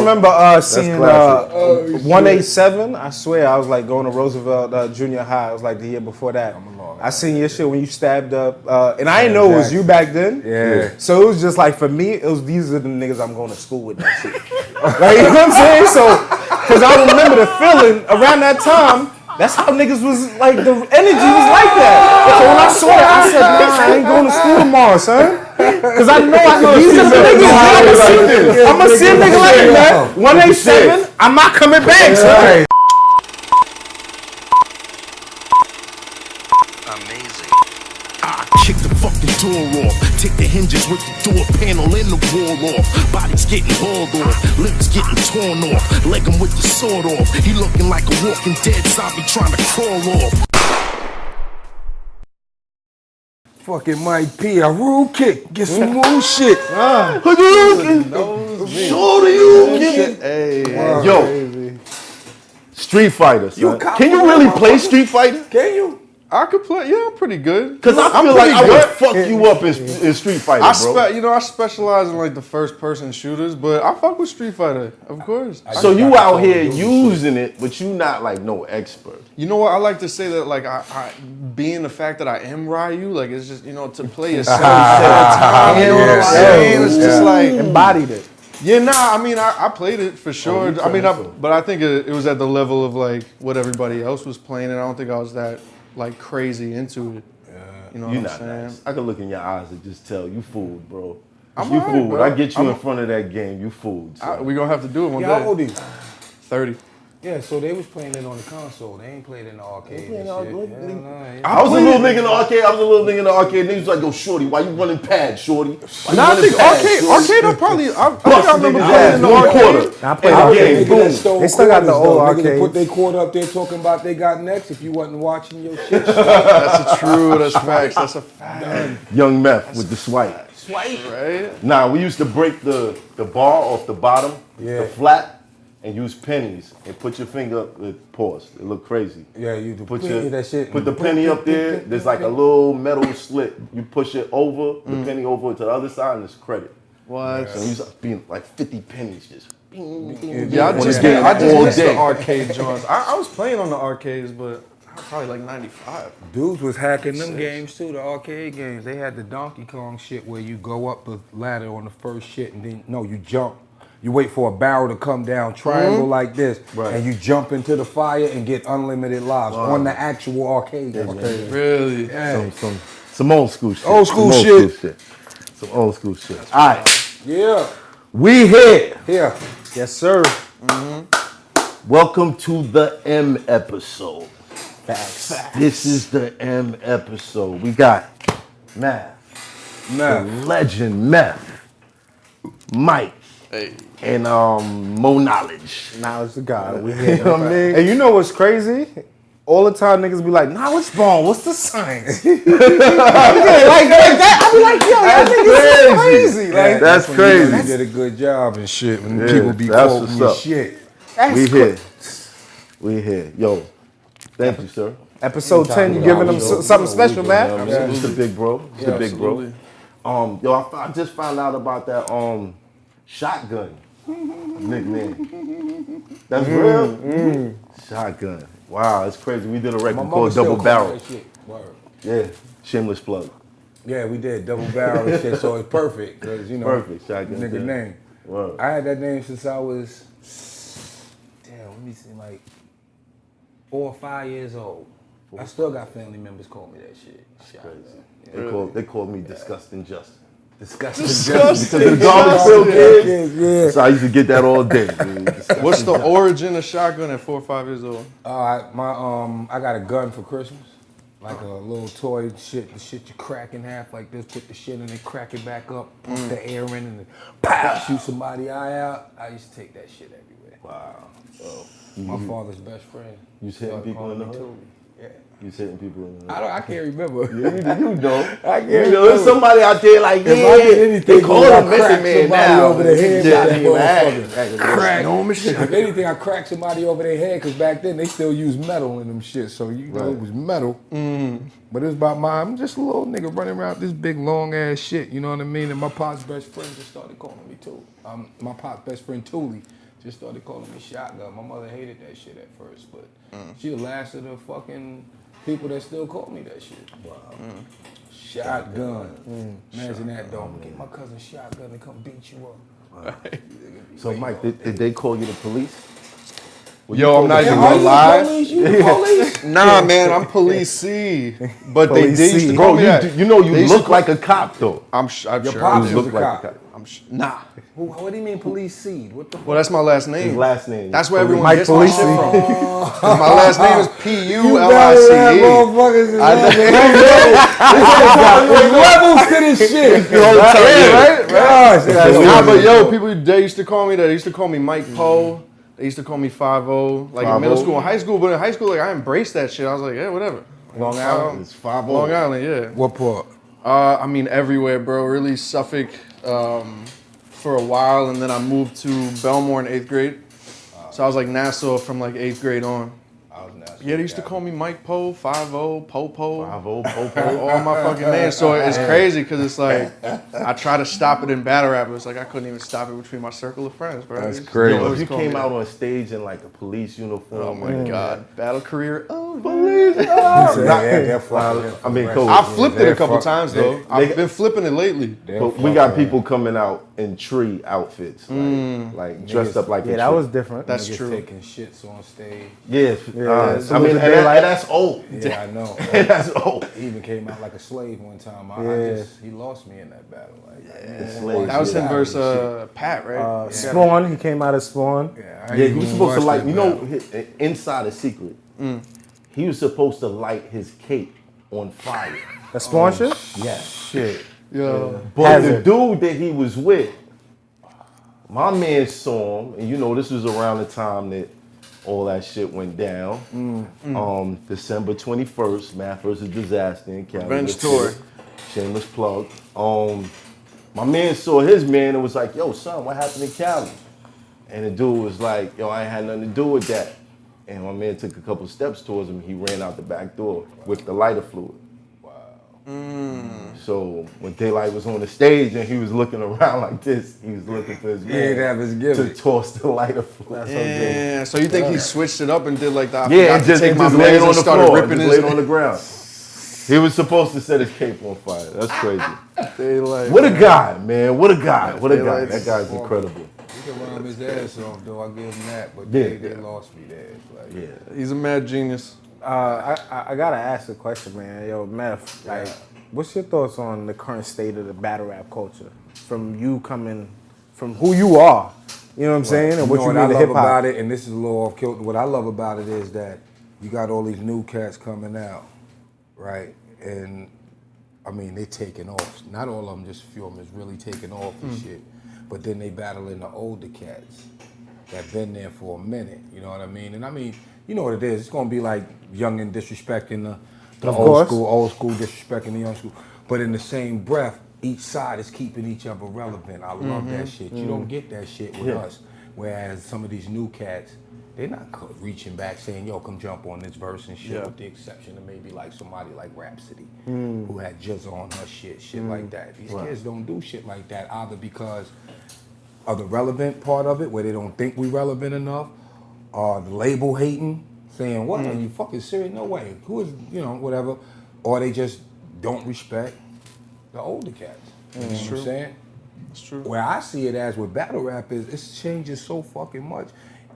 remember seeing 187. I swear, I was like going to Roosevelt Junior High. It was like the year before that. I seen your shit when you stabbed up, and I didn't know it was you back then. Yeah. So it was just like for me, it was these are the niggas I'm going to school with. That shit. Like, you know what I'm saying? So, because I remember the feeling around that time. That's how niggas was like, the energy was like that. So when I saw that, I said, nah, I ain't going to school tomorrow, son. Because I know these are the niggas. I'm going to see a nigga like that. 187, I'm not coming back, son. Amazing. I kick the fucking door off. Take the hinges with the door panel and the wall off. Body's getting hauled off. Lips getting torn off. Leg him with the sword off. He looking like a walking dead zombie trying to crawl off. Fucking Mike P, a rule kick. Get some more shit. Yo, Street Fighter, son. Can you really play Street Fighter? Can you? I could play, yeah, I'm pretty good. Because I feel like I would fuck you up in Street Fighter, bro. I specialize in like the first person shooters, but I fuck with Street Fighter, of course. So you out here using it, but you not like no expert. You know what, I like to say that like I being the fact that I am Ryu, like it's just, you know, to play a certain set of time, you know what I'm saying? It's just like Embodied it. Yeah, nah, I mean, I played it for sure. But I think it was at the level of like what everybody else was playing, and I don't think I was that like crazy into it. You know what I'm saying? Nice. I can look in your eyes and just tell you fooled, bro. I'm you all right, fooled. bro. When I get you in front of that game, you fooled. So. We gonna have to do it one day. How old are you? 30. Yeah, so they was playing it on the console. They ain't played it in the arcade and shit. I was a little nigga in the arcade. Niggas was like, yo, shorty, why you running pad, shorty? Nah, I think arcade, I think I remember playing in the arcade. I played arcade. Boom. They still got the old arcade. They put their quarter up there talking about they got next if you wasn't watching your shit. That's facts. That's a fact. Young Meth with the swipe. Right? Nah, we used to break the bar off the bottom, the flat, and use pennies and put your finger up with pause. It look crazy. Yeah, you do. Put that shit. the penny up there. There's like a little metal slit. You push it over, the penny over to the other side, and it's credit. What? So you used to be like 50 pennies just. Yeah, I just missed the arcade joints. I was playing on the arcades, but I was probably like 95. Dudes was hacking them games too, the arcade games. They had the Donkey Kong shit where you go up the ladder on the first shit and then, you jump. You wait for a barrel to come down, triangle like this, and you jump into the fire and get unlimited lives on the actual arcade game. Okay, really? Yeah. Some old school shit. Old school shit. Some old school shit. All right. Yeah. We here. Here. Yes, sir. Welcome to the M episode. Facts. This is the M episode. We got Math. The legend Meth. Mike. And Mo Knowledge. Now it's the guy. We You know what I mean? And you know what's crazy? All the time niggas be like, nah, it's ball. What's the science? like that. I be like, yo, that nigga's crazy. Like, that's crazy. You did a good job and shit when people be quoting your shit. We here. Yo, thank you, sir. Episode 10, you giving them something special, man? It's the big bro. It's the big bro. Yo, I just found out about that shotgun nickname. That's real? Shotgun. Wow, it's crazy. We did a record called Double Barrel. Yeah, shameless plug. Yeah, we did double barrel and shit, so it's perfect because perfect shotgun nigga name. Word. I had that name since I was let me see, like 4 or 5 years old. I still got family members call me that shit. Crazy. They called me Disgusting Justin. Disgusting. Because the dog still kids. So I used to get that all day. What's the origin of shotgun at 4 or 5 years old? I got a gun for Christmas. Like a little toy shit, the shit you crack in half like this, put the shit in it, crack it back up, pump the air in, and then pow, shoot somebody's eye out. I used to take that shit everywhere. Wow. My father's best friend. You was hitting people in the hood? Yeah. You was hitting people in the hood? I can't remember. You know. I can't remember. There's somebody out there like, if I did anything, they call him Method Man now. Over the head Crack. If anything, I cracked somebody over their head because back then they still use metal in them shit. So you know it was metal. But it was about I'm just a little nigga running around this big long ass shit. You know what I mean? And my pop's best friend just started calling me too. My pop's best friend Thule just started calling me Shotgun. My mother hated that shit at first, but she the last of the fucking people that still call me that shit. Wow. Shotgun. Imagine that, though. Get my cousin Shotgun to come beat you up. Wow. So, Mike, did they call you the police? Yo, I'm not even gonna lie. Nah, man, I'm police C. But Police they used C. to call Bro, me that. you look like a cop, though. I'm Your sure. pops You was look a like a cop. cop. Nah. What do you mean police seed? What the fuck? Well, that's my last name. His last name. That's where everyone Mike gets my Police shit C. from. My last name is P-U-L-I-C-E. Levels to this shit. Nah, but yo, they used to call me that. They used to call me Mike Poe. They used to call me 5-0, like in middle school and high school. But in high school, like I embraced that shit. I was like, yeah, whatever. Long Island? It's 5-0. Long Island, yeah. What part? I mean, everywhere, bro. Really, Suffolk for a while, and then I moved to Belmore in 8th grade. So I was like Nassau from like 8th grade on. Yeah, they used to call me Mike Poe, 5-0, Popo. 5-0, Popo. All my fucking names. So it's crazy because it's like, I try to stop it in battle rap. It's like I couldn't even stop it between my circle of friends, bro. That's crazy. Yo, if you came out on stage in like a police uniform. Oh my God. Battle career. Oh, Police. I mean, cool. I flipped it a couple times though. I've been flipping it lately. But we got people coming out in tree outfits, like dressed up like a Yeah, that tree. was different. That's Niggas true. taking shits on stage. Yeah, I mean, the and daylight. that's old. Yeah, I know. That's old. He even came out like a slave one time. He lost me in that battle. Slave. That was him Yeah. versus Pat, right? Spawn, he came out as Spawn. Yeah, Yeah, he was supposed to light. You know, inside a secret, he was supposed to light his cape on fire. The Spawn shit? Yes. shit. Yeah. But the dude that he was with, my man saw him, and you know this was around the time that all that shit went down. December 21st, Math vs. Disaster in Cali. Revenge tour. Shameless plug. My man saw his man and was like, yo, son, what happened in Cali? And the dude was like, yo, I ain't had nothing to do with that. And my man took a couple steps towards him. He ran out the back door with the lighter fluid. So when Daylight was on the stage and he was looking around like this, he was looking for his man have his to gimmick. toss the lighter fluid. Yeah. So you think he switched it up and did like that? Yeah, and just laid it on the started floor. ripping Just laid it on the ground. He was supposed to set his cape on fire. That's crazy. Daylight. What a guy, man. What a guy. What a guy. Daylight's That guy's incredible. He can rhyme his ass off, though. I give him that. But Yeah. they lost me there. Like, Yeah. He's a mad genius. I gotta ask a question, man. Yo, Meth, like, what's your thoughts on the current state of the battle rap culture? From you coming, from who you are, you know what I'm saying, and what you what mean I to love hip hop. about it, and this is a little off kilter. What I love about it is that you got all these new cats coming out, right? And I mean, they taking off. Not all of them, just a few of them is really taking off and shit. But then they battling the older cats that been there for a minute. You know what I mean? And I mean, you know what it is. It's gonna be like young and disrespecting the old school disrespecting the young school. But in the same breath, each side is keeping each other relevant. I love that shit. You don't get that shit with us. Whereas some of these new cats, they're not reaching back saying, yo, come jump on this verse and shit, with the exception of maybe like somebody like Rhapsody, who had Jizz on her shit like that. These kids don't do shit like that either because of the relevant part of it, where they don't think we relevant enough, or the label hating, saying, what, are you fucking serious? No way. Who is, you know, whatever. Or they just don't respect the older cats. You know what I'm saying? It's true. Where I see it as with battle rap is it's changes so fucking much.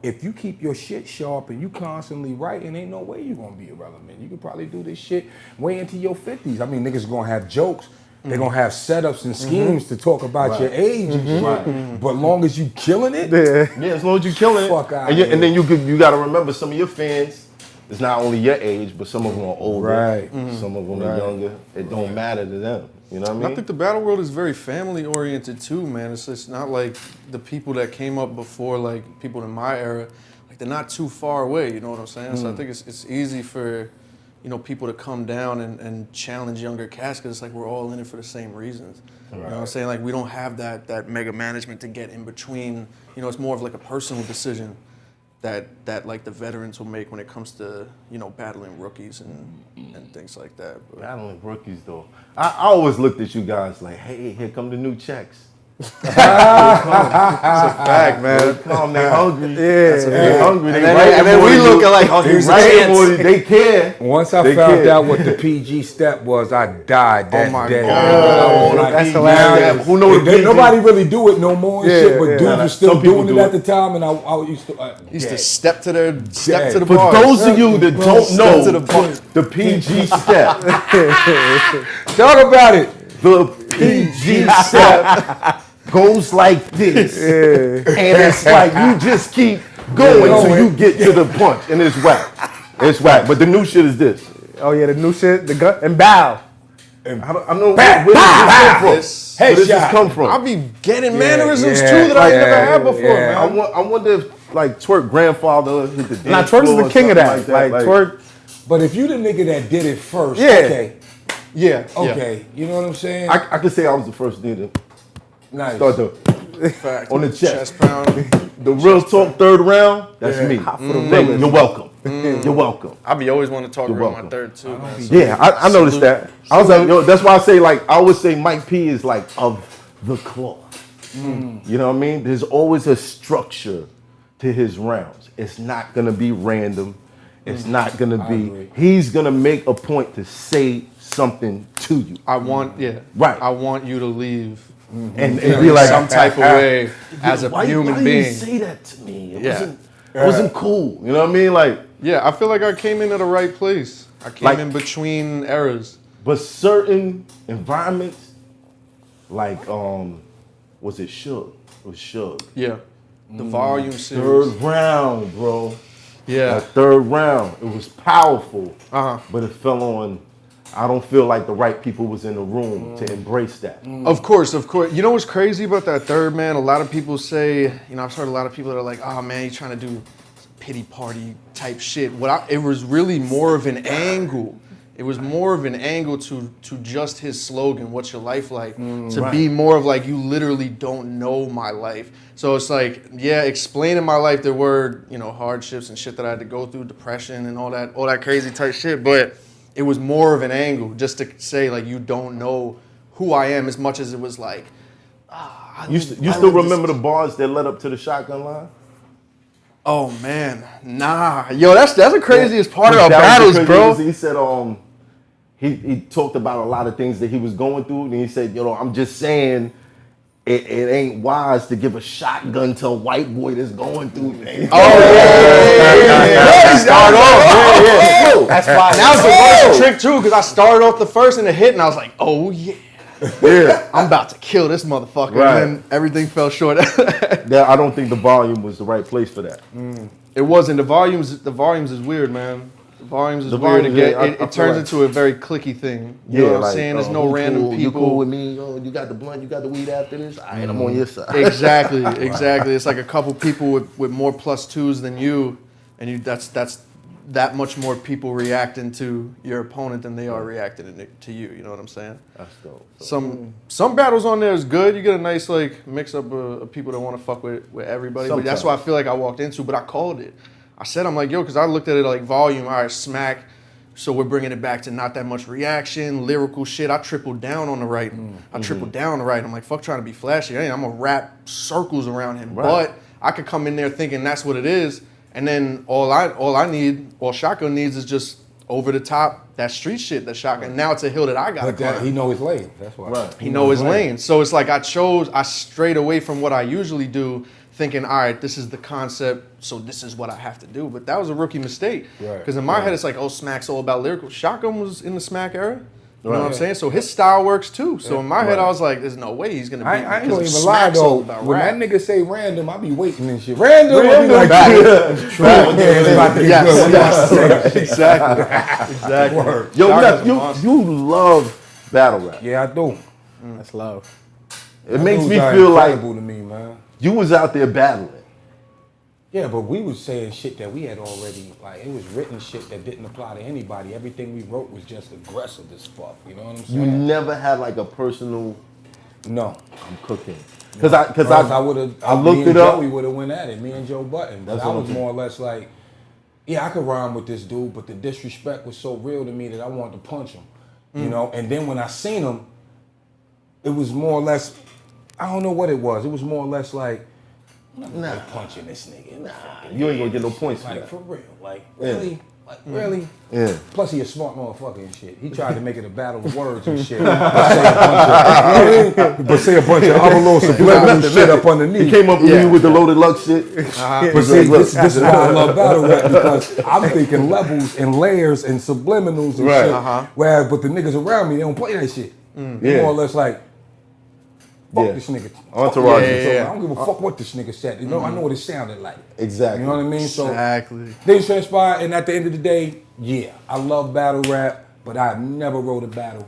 If you keep your shit sharp and you constantly writing, ain't no way you're gonna be irrelevant. You could probably do this shit way into your 50s. I mean, niggas gonna have jokes. They're gonna have setups and schemes to talk about your age and shit. But long as you killing it, Yeah, as long as you killing it. Fuck out and then you got to remember some of your fans. It's not only your age, but some of them are older. Right. Some of them are younger. It don't matter to them. You know what I mean? I think the battle world is very family oriented too, man. It's just not like the people that came up before, like people in my era, like they're not too far away, you know what I'm saying? So I think it's easy for, you know, people to come down and challenge younger cats because it's like we're all in it for the same reasons. You know what I'm saying? Like we don't have that mega management to get in between. You know, it's more of like a personal decision that like the veterans will make when it comes to, you know, battling rookies and things like that. But Battling rookies though. I always looked at you guys like, hey, here come the new checks. It's a fact, man. They hungry. They hungry. And then we looking like, oh, here's the They care. Once I found out what the PG step was, I died that my day. God. I was like, That's now hilarious. Who knows the PG? nobody really do it no more and shit, but dudes were still Some people doing it do at it. the time, and I used to. Used to step to the For bar. those of you that don't Step know, to the bar. the PG step, Talk about it. the PG step goes like this, and it's like you just keep going till you get to the punch, and it's whack. It's whack. But the new shit is this. Oh yeah, the new shit, the gun and bow. I know where does Hey, this shot. come from? I be getting mannerisms yeah, too that I ain't never yeah, had before, yeah. man. I wonder if like Twerk grandfather hit the dance Nah, Twerk is floor the or king of something that. Like Twerk. But if you the nigga that did it first, Yeah. Yeah. okay, you know what I'm saying? I could say I was the first nigga to Nice. start the Fact. on the chest. Pound. The real talk third round. That's me. Hot for the Thank you. villain. You're welcome. You're welcome. I be always want to talk You're around my welcome. third too, man. So Yeah, I noticed that. I was like, yo, that's why I say like I always say Mike P is like of the cloth. You know what I mean? There's always a structure to his rounds. It's not gonna be random. It's not gonna be. agree. He's gonna make a point to say something to you, I want, Right. I want you to leave and be like, some type of way as a why human you being. say that to me? Yeah. It wasn't cool. You know what I mean? Like, Yeah, I feel like I came in at the right place. I came Like- in between eras. but certain environments, like was it Suge? It was Suge. Yeah. The volume series. Third round, bro. Yeah. That third round, it was powerful, Uh-huh. but it fell on. I don't feel like the right people was in the room to embrace that. Of course, of course. You know what's crazy about that third, man? A lot of people say, you know, I've heard a lot of people that are like, oh man, you're trying to do pity party type shit. It was really more of an angle. It was more of an angle to just his slogan, what's your life like? To Right. be more of like, you literally don't know my life. So it's like, yeah, explaining my life, there were, you know, hardships and shit that I had to go through, depression and all that crazy type shit. But it was more of an angle just to say like, you don't know who I am as much as it was like, You still remember the bars that led up to the shotgun line? oh man, nah. Yo, that's the craziest part of our That was battles, the bro. craziest. He said, he talked about a lot of things that he was going through, and he said, you know, I'm just saying, it ain't wise to give a shotgun to a white boy that's going through things. Start off. That's why. That was the worst trick too, because I started off the first and it hit, and I was like, oh yeah. Yeah. I'm about to kill this motherfucker. Right. And then everything fell short. I don't think the volume was the right place for that. It wasn't. The volumes is weird, man. The volumes is The weird. volumes, Again, yeah, I it feel turns like- into a very cliquey thing. You know what I'm saying? There's no who random cool? people. You cool with me? Oh, you got the blunt, you got the weed after this? All right, I'm on your side. Exactly. It's like a couple people with more plus twos than you, and that's that much more people reacting to your opponent than they are reacting to you. You know what I'm saying? That's dope. So, Some battles on there is good. You get a nice like mix up of people that want to fuck with everybody. But that's what I feel like I walked into. But I called it. I said, I'm like, yo, because I looked at it like volume. All right, smack. So we're bringing it back to not that much reaction, lyrical shit. I tripled down on the writing. I tripled down on the writing. I'm like, fuck trying to be flashy. I'm gonna wrap circles around him. Right. But I could come in there thinking that's what it is, and then all Shotgun needs is just over the top that street shit that Shotgun. Now it's a hill that I gotta But that, climb. he know his lane. That's why. Right. He know his lane. So it's like I strayed away from what I usually do, thinking, all right, this is the concept, so this is what I have to do. But that was a rookie mistake. Right. Because in my head, it's like, oh, Smack's all about lyrical. Shotgun was in the Smack era. You know Right. what I'm saying? So his style works too. So in my head, I was like, there's no way he's going to beat me. I ain't 'cause gonna even lie Smack's all though. about When rap. that nigga say random, I be waiting and shit. Random. I be like, Fact. true. It's about to get good. Yes. Exactly. Word. yo, Shotgun's a Neff, monster. you love battle rap. Yeah, I do. That's love. It makes me Dudes are feel like incredible to me, man. you was out there battling. Yeah, but we was saying shit that we had already, like, it was written shit that didn't apply to anybody. Everything we wrote was just aggressive as fuck. You know what I'm You saying? never had like a personal No. I'm cooking. Because I would have. I looked it up. We would have went at it. Me and Joe Budden. But That's I what I'm was saying. more or less like, yeah, I could rhyme with this dude, but the disrespect was so real to me that I wanted to punch him. You know. And then when I seen him, it was more or less I don't know what it was. It was more or less like, nah, punching this nigga. Nah, You ain't gonna get no points for like that. for real. Like really? Like really? Yeah. Plus he a smart motherfucker and shit. He tried to make it a battle of words and shit. But say a bunch of other little subliminal shit up underneath. He came up with you with the loaded luck shit. But see, this is why I love battle rap, because I'm thinking levels and layers and subliminals and shit. Whereas, but the niggas around me, they don't play that shit. More or less like, fuck this nigga. Entourage. So I don't give a fuck what this nigga said. You know, I know what it sounded like. Exactly. You know what I mean? Exactly. So they transpire, and at the end of the day, yeah, I love battle rap, but I never wrote a battle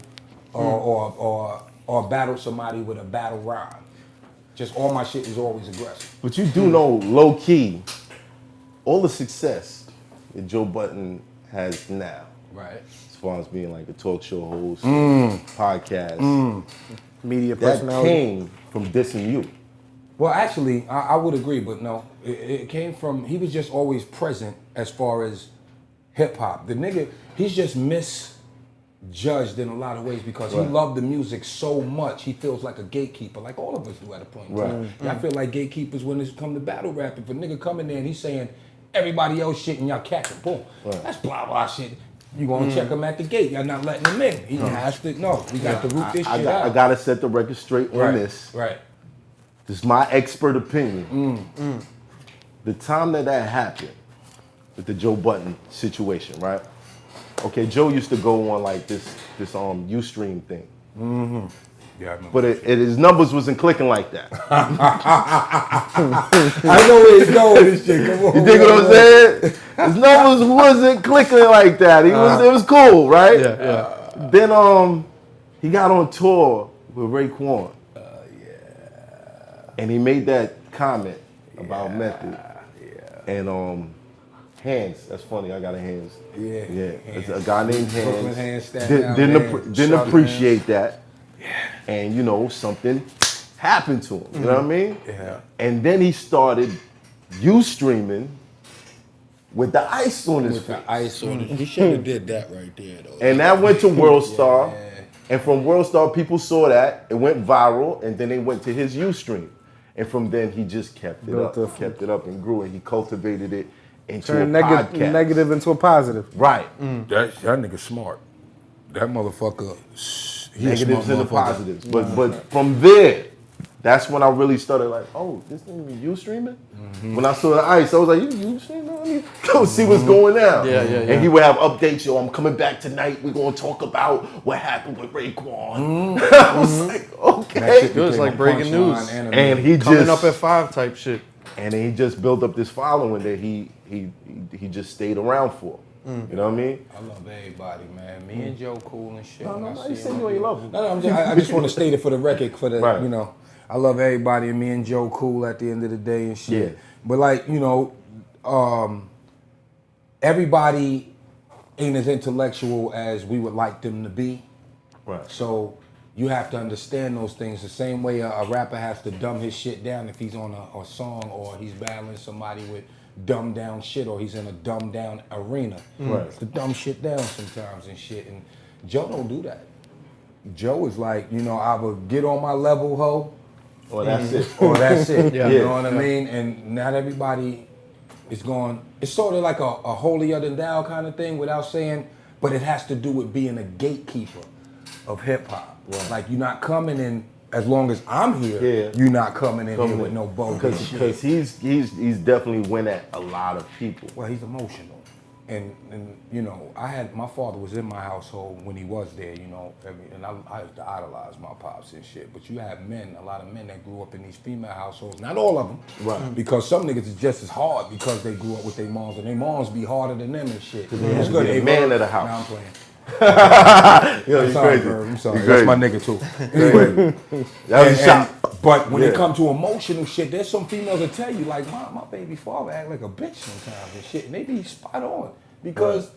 or battled somebody with a battle rhyme. Just all my shit is always aggressive. But you do know, low key, all the success that Joe Budden has now, Right. as far as being like a talk show host, podcast, Media that personality. came from dissing you. Well, actually, I would agree, but no, it came from, he was just always present as far as hip hop. The nigga, he's just misjudged in a lot of ways because he loved the music so much, he feels like a gatekeeper, like all of us do at a point in time. I feel like gatekeepers when it's come to battle rap. If a nigga come in there and he's saying everybody else shit and y'all catch him, boom, that's blah blah shit. You gonna check him at the gate, y'all not letting him in. He has to, no, we got to root this shit out. I gotta set the record straight on this. Right. This is my expert opinion. The time that happened with the Joe Budden situation, right? Okay, Joe used to go on like this Ustream thing. Yeah, I remember. But his numbers wasn't clicking like that. I know where he's going with this shit. Come on. You dig what I'm saying? His numbers wasn't clicking like that. It was cool, right? Yeah. Then he got on tour with Raekwon. And he made that comment about Method. And Hands, that's funny, I got a Hands. Yeah. It's a guy named Brooklyn Hands. Hands, Staten Island Didn't Hands, appreciate that. And you know, something happened to him. You know what I mean? Yeah. And then he started Ustreaming with the ice on his face. The ice on it. He should have did that right there, though. And that went to World Star. And from World Star, people saw that. It went viral. And then they went to his Ustream. And from then, he just kept it up and grew. And he cultivated it into a podcast. Negative into a positive. Right. That nigga smart. That motherfucker. Negatives and the positives. But from there, that's when I really started like, oh, this nigga Ustreaming? When I saw the ice, I was like, you Ustreaming? Let me go see what's going down. Yeah. And he would have updates, yo, I'm coming back tonight. We're going to talk about what happened with Raekwon. I was like, okay. It was like breaking news. And he Coming just up at 5 type shit. and then he just built up this following that he just stayed around for. You know what I mean? I love everybody, man. Me and Joe cool and shit. No, you say you ain't love him. No, I just want to state it for the record, for the, Right. you know, I love everybody, and me and Joe cool at the end of the day and shit. Yeah. But like, you know, everybody ain't as intellectual as we would like them to be. Right. So you have to understand those things the same way a rapper has to dumb his shit down if he's on a song or he's battling somebody with dumbed down shit or he's in a dumbed down arena. Right. It's to dumb shit down sometimes and shit. And Joe don't do that. Joe is like, you know, either get on my level, ho, Or that's it. or that's it. Yeah. You know what I mean? And not everybody is going, it's sort of like a holier than thou kind of thing without saying, but it has to do with being a gatekeeper of hip hop. Right. Like you're not coming in, as long as I'm here, Yeah. you're not coming in here with no bogus shit. Because he's definitely went at a lot of people. Well, he's emotional. And you know, my father was in my household when he was there, you know, and I used to idolize my pops and shit. But you have a lot of men that grew up in these female households, not all of them. Right. Because some niggas is just as hard because they grew up with their moms, and their moms be harder than them and shit. It's good. The man of the house. Nah, I'm playing. Yo, I'm sorry, Verb, I'm sorry. You That's crazy. my nigga too. Anyway. That was a shot. But when Yeah. it comes to emotional shit, there's some females that tell you, like, my baby father act like a bitch sometimes and shit. And they be spot on because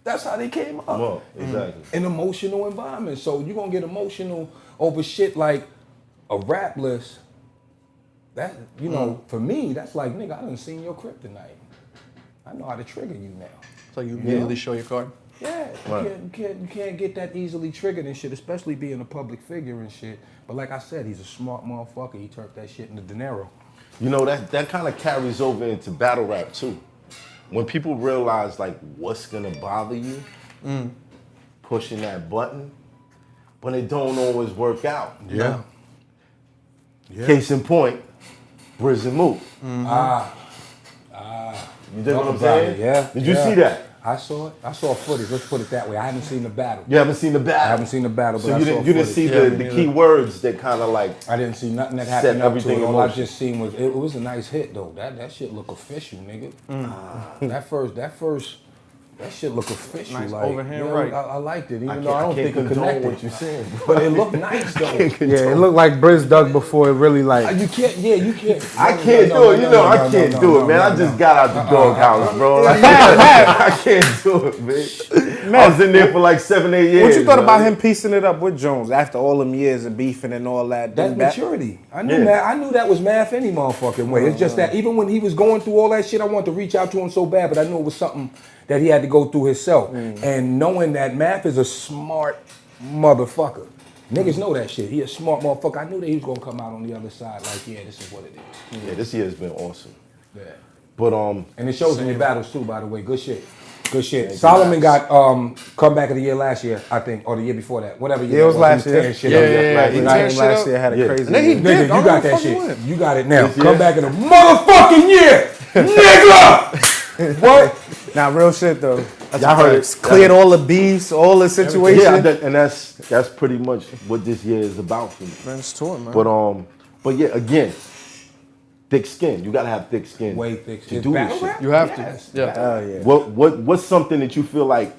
that's how they came up. Well, exactly. An emotional environment. So you're going to get emotional over shit like a rap list. That, you know, for me, that's like, nigga, I done seen your kryptonite. I know how to trigger you now. So you immediately show your card? Yeah, you can't get that easily triggered and shit, especially being a public figure and shit. But like I said, he's a smart motherfucker. He turned that shit into dinero. You know, that kind of carries over into battle rap too. When people realize like what's gonna bother you, pushing that button, but it don't always work out. Yeah. Case in point, Briz and Mook. You dig what I'm saying? Yeah. Did you see that? I saw it. I saw footage. Let's put it that way. I haven't seen the battle. You haven't seen the battle? I haven't seen the battle, but so I you saw didn't, you didn't see the key words that kind of like... I didn't see nothing that set happened up to everything it. in All I motion. just seen was, it was a nice hit though. That shit look official, nigga. That shit look official. Nice like, overhand yeah, right. I liked it, even though I don't think it condone connected. what you're saying. But it looked nice though. Yeah, it looked like Briz dug before it really like. You can't. Yeah, you can't. I can't do it. You know, I can't do it, man. I just got out the doghouse, bro. I can't do it, man. I was in there for like 7-8 years. What you thought about man. him piecing it up with Jones after all them years of beefing and all that? That's Then maturity. I knew I knew that was math any motherfucking way. It's just that even when he was going through all that shit, I wanted to reach out to him so bad, but I knew it was something that he had to go through himself. And knowing that Math is a smart motherfucker. Niggas know that shit. He a smart motherfucker. I knew that he was gonna come out on the other side like, yeah, this is what it is. Yeah, this year has been awesome. Yeah. But And it shows in your battles too, by the way. Good shit. Good shit. Solomon got comeback of the year last year, I think, or the year before that. Whatever year. Yeah, it was last He year. tearing shit Yeah, up. yeah, He he last tearing shit up. year had a crazy. And then he year. did. Nigga, you I got don't that fucking shit. win. You got it now. This year? Come back in a motherfucking year, nigga. What? Nah, real shit though. y'all heard it. Cleared all the beefs, all the situations. Yeah, and that's pretty much what this year is about for me. Man's tour, man. But yeah, again, thick skin. You gotta have thick skin. Way thick to shit. do this Battle shit. rap? You have Yes. to. Yeah. Oh yeah. What's something that you feel like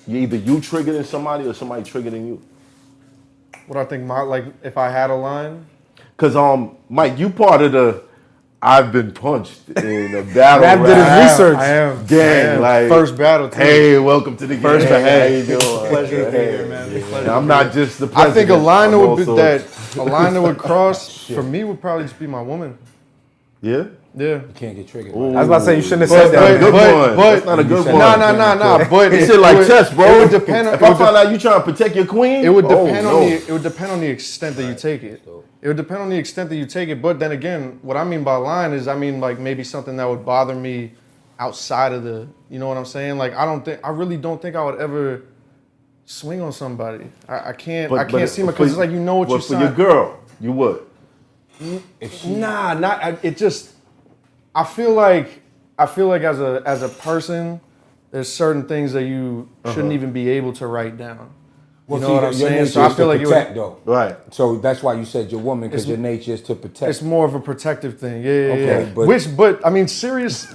either you triggered in somebody or somebody triggered in you? What I think if I had a line, Cause Mike, you part of the I've been punched in a battle. Matt did his rap research. I am. gang. Like First battle too. hey, welcome to the game. First battle. How you doing? Pleasure to be here, man. It's a pleasure. I'm not just the I president. think a line that I'm would be also- that a line that would cross for me would probably just be my woman. Yeah. Yeah. You can't get triggered. I was about to say you shouldn't have But- said that. Good but- one. but- That's not a good one. Nah. But It's shit like chess, bro. It would depend. If I find out you trying to protect your queen, It would oh, depend no. it would depend on the extent that you take it. It would depend on the extent that you take it. But then again, what I mean by line is like maybe something that would bother me outside of the, you know what I'm saying? Like I really don't think I would ever swing on somebody. I can't see my, because it's like, you know what But you for your signed. girl, you would. I feel like as a person, there's certain things that you shouldn't even be able to write down. Well, You know what I'm your saying? nature So I is feel to like it would- protect, though. Right. So that's why you said your woman, because your nature is to protect. It's more of a protective thing. Yeah. Okay, but- But I mean, Sirius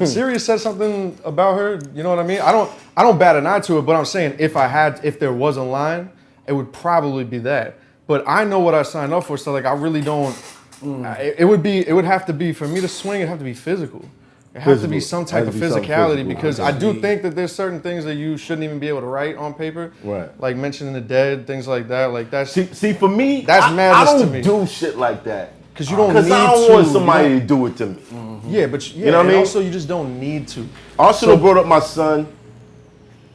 said something about her. You know what I mean? I don't bat an eye to it, but I'm saying if there was a line, it would probably be that. But I know what I signed up for, so like I really don't. It would have to be, for me to swing, it'd have to be physical. It has to be some type of physicality, because I do think that there's certain things that you shouldn't even be able to write on paper. Right. Like mentioning the dead, things like that. Like that's See, for me, That's madness I to don't me. do shit like that. because you don't need Because I don't to. want You somebody don't- to do it to me. Yeah, but know what I and mean? also you just don't need to. Arsenal brought up my son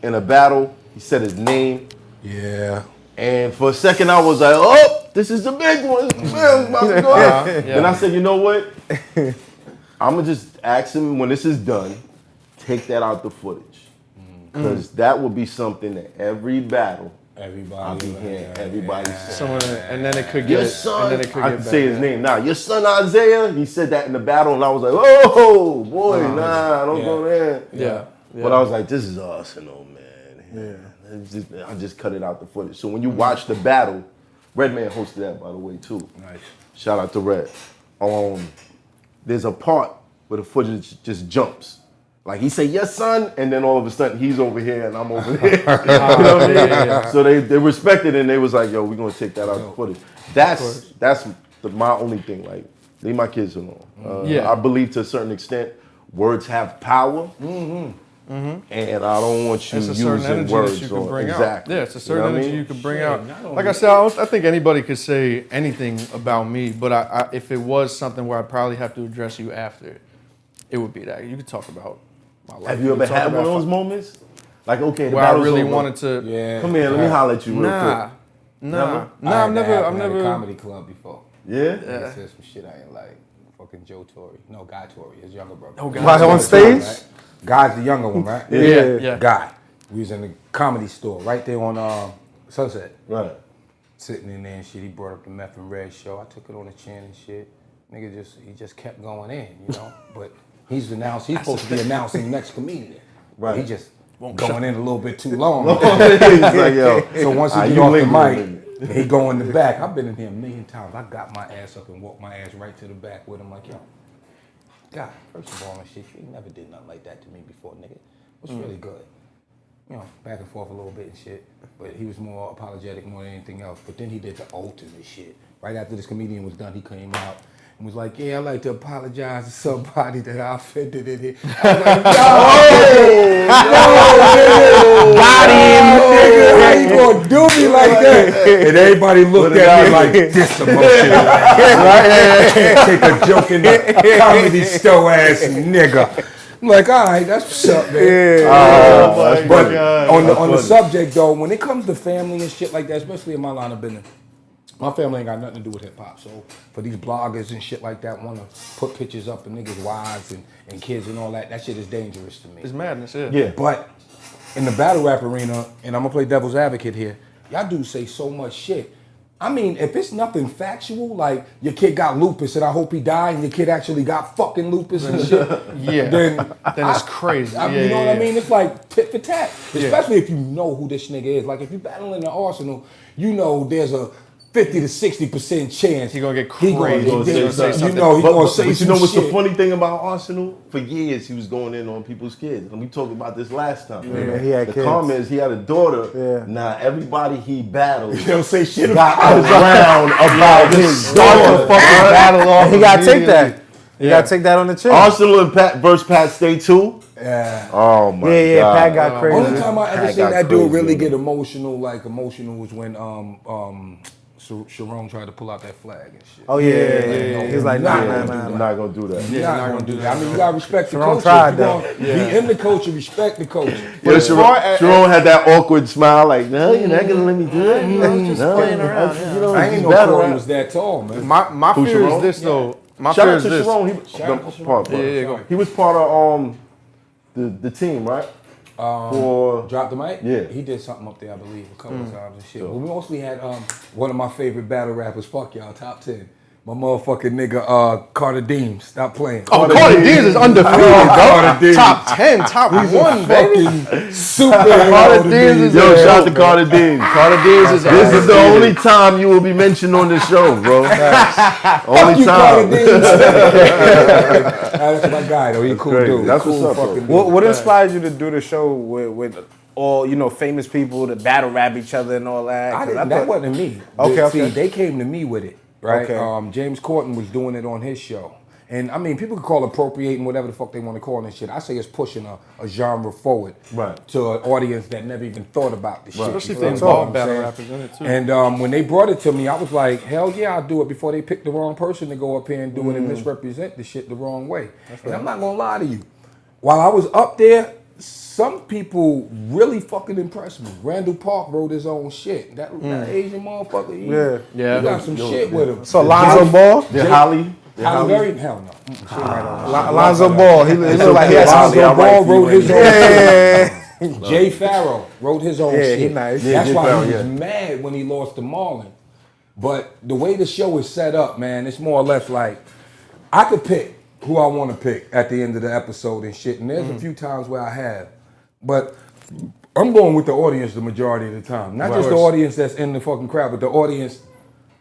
in a battle. He said his name. Yeah. And for a second, I was like, oh, this is the big one. Man, about to go out. Yeah. And I said, you know what? I'm going to just ask him when this is done, take that out the footage. Because that would be something that every battle, I'll Everybody. be hearing everybody say. Someone, and then it could Your get. son, And then it could I get can say his bad. name now. Your son Isaiah, he said that in the battle, and I was like, oh, boy, don't go there. Yeah. But I was like, this is Arsenal, man. I just cut it out the footage. So when you watch the battle, Redman hosted that, by the way, too. Nice. Shout out to Red. There's a part where the footage just jumps. Like he say, yes, son, and then all of a sudden he's over here and I'm over there. You know what I mean? Yeah. So they respected it, and they was like, yo, we're gonna take that out the footage. That's my only thing. Like, leave my kids alone. Yeah. I believe to a certain extent, words have power. And I don't want you It's a certain using energy words that you can on bring exactly. out. Yeah, it's a certain You know what I energy mean? you can bring out. Like I said, I think anybody could say anything about me, but if it was something where I'd probably have to address you after, it would be that. You could talk about my life. Have you ever could talk had one of about those moments Like, okay, the where I battle's really over. wanted to. Yeah. Come here, let me holler at you real quick. Nah, I've I've never never. comedy club before. Yeah? Nigga said some shit I ain't like. Fucking Joe Torre. No, Guy Torre, his younger brother. Oh, Guy Right on stage? Right? Guy's the younger one, right? Yeah. Guy. We was in the comedy store right there on Sunset. Right. Sitting in there and shit. He brought up the Meth and Red show. I took it on the chin and shit. Nigga he just kept going in, you know? But he's supposed to be announcing the next comedian. Right. He just going in a little bit too long. He's like, yo. So once he get off the mic, he go in the back. I've been in here a million times. I got my ass up and walked my ass right to the back with him like, yo, God, first of all, and shit, you ain't never did nothing like that to me before, nigga. What's really good? You know, back and forth a little bit and shit. But he was more apologetic more than anything else. But then he did the ultimate shit. Right after this comedian was done, he came out and was like, yeah, I'd like to apologize to somebody that I offended in here. I was like, got him, nigga. How you gonna do me like that? And everybody looked at me like this emotional. Right? Take a joke in the comedy store ass nigga. I'm like, all right, that's what's up, man. But on the subject though, when it comes to family and shit like that, especially in my line of business, my family ain't got nothing to do with hip hop. So for these bloggers and shit like that, want to put pictures up of niggas' wives and kids and all that shit is dangerous to me. It's madness, yeah. Yeah. But in the battle rap arena, and I'm gonna play devil's advocate here, y'all do say so much shit. I mean, if it's nothing factual, like your kid got lupus and I hope he died, and your kid actually got fucking lupus and shit, then it's crazy. You know what I mean? It's like tit for tat. Especially if you know who this nigga is. Like if you battling the Arsenal, you know there's a 50 to 60% chance He gonna get crazy. You know he But gonna say you know some what's the shit. funny thing about Arsenal? For years he was going in on people's kids. And we talked about this last time. Yeah, he had the kids. comments, he had a daughter. Yeah. Now everybody he battled They don't say shit got about around about his Start the daughter. fucking battle off. He gotta take that. You Yeah. gotta take that on the chin. Arsenal and Pat versus Pat Stay 2. Yeah. Oh my Yeah, god. Pat got crazy. Only time I ever Pat seen got that dude crazy, really man. get emotional was when Sharon tried to pull out that flag and shit. Oh yeah. He's like, nah. I'm not gonna do that. You're not gonna do that. I mean, you gotta respect the Sharon coach. tried You gonna be in the coach and respect the coach. Yo, Sharon had that awkward smile, like, no, you're not gonna let me do it. I'm just playing around. You know, I ain't he's know better. Corey was that tall, man. My Who, fear Sharon? is this though. My Shout fear out is to this. Sharon. Shout out to Part, Sharon. Yeah, go. He was part of the team, right? For Drop the mic? Yeah. He did something up there, I believe, a couple of times and shit. But we mostly had one of my favorite battle rappers, fuck y'all, top 10. My motherfucking nigga Carter Deems. Stop playing. Oh, Carter Deans is undefeated, bro. Carter Deans. Top 10, top 1, baby. Super Carter Deans is Yo, shout out to Carter Dean. Carter Deans is This is the only time you will be mentioned on this show, bro. Only time. That's my guy, though. He a cool crazy. dude. That's cool what's up, fucking bro. dude. What inspired you to do the show with all famous people to battle rap each other and all that? I 'Cause didn't, that wasn't me. Okay. See, they came to me with it, right? Okay. James Corden was doing it on his show. And I mean, people can call it appropriating, whatever the fuck they want to call it and shit. I say it's pushing a genre forward to an audience that never even thought about this shit. Especially if You they feel what involve I'm battle saying? rappers in it too. And when they brought it to me, I was like, hell yeah, I'll do it before they pick the wrong person to go up here and do it and misrepresent the shit the wrong way. And I'm not gonna lie to you. While I was up there, some people really fucking impressed me. Randall Park wrote his own shit. That Asian motherfucker, he got some shit with him. So Lonzo Ball? The Holly. Halle Berry? Hell no. She ain't right on that. Lonzo Ball. He looked like he had some. Lonzo Ball wrote his own Yeah. Jay Farrow wrote his own shit. he nice. That's Jay why Farrow, he was mad when he lost to Marlon. But the way the show is set up, man, it's more or less like I could pick who I want to pick at the end of the episode and shit. And there's a few times where I have. But I'm going with the audience the majority of the time. Not just the audience that's in the fucking crowd, but the audience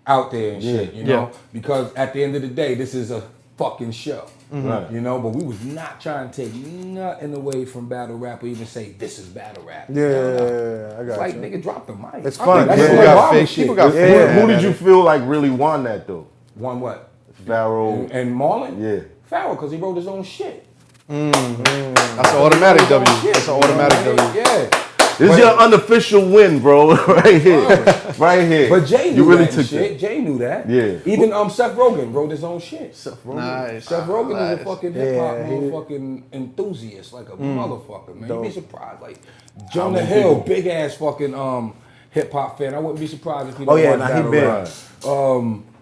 out there and shit, you know? Because at the end of the day, this is a fucking show. Right. You know, but we was not trying to take nothing away from battle rap or even say this is battle rap. Yeah, I It's got like, you. nigga, drop the mic. It's I fun. think that's Yeah. the People way got Obama fake- shit. people got Yeah. Who did you feel like really won that though? Won what? Pharaoh. And Marlon? Yeah. Farrell, because he wrote his own shit. That's an automatic W. That's an automatic W. Yeah. This is your unofficial win, bro. Right here. Right here. But Jay knew you really that took shit. that. Jay knew that. Yeah. Even Seth Rogen wrote his own shit. Nice. Seth Rogen is a fucking hip hop Yeah, motherfucking enthusiast, like a motherfucker, man. You'd be surprised. Like Jonah Hill, big ass fucking hip hop fan. I wouldn't be surprised if he don't watch Battle Rap.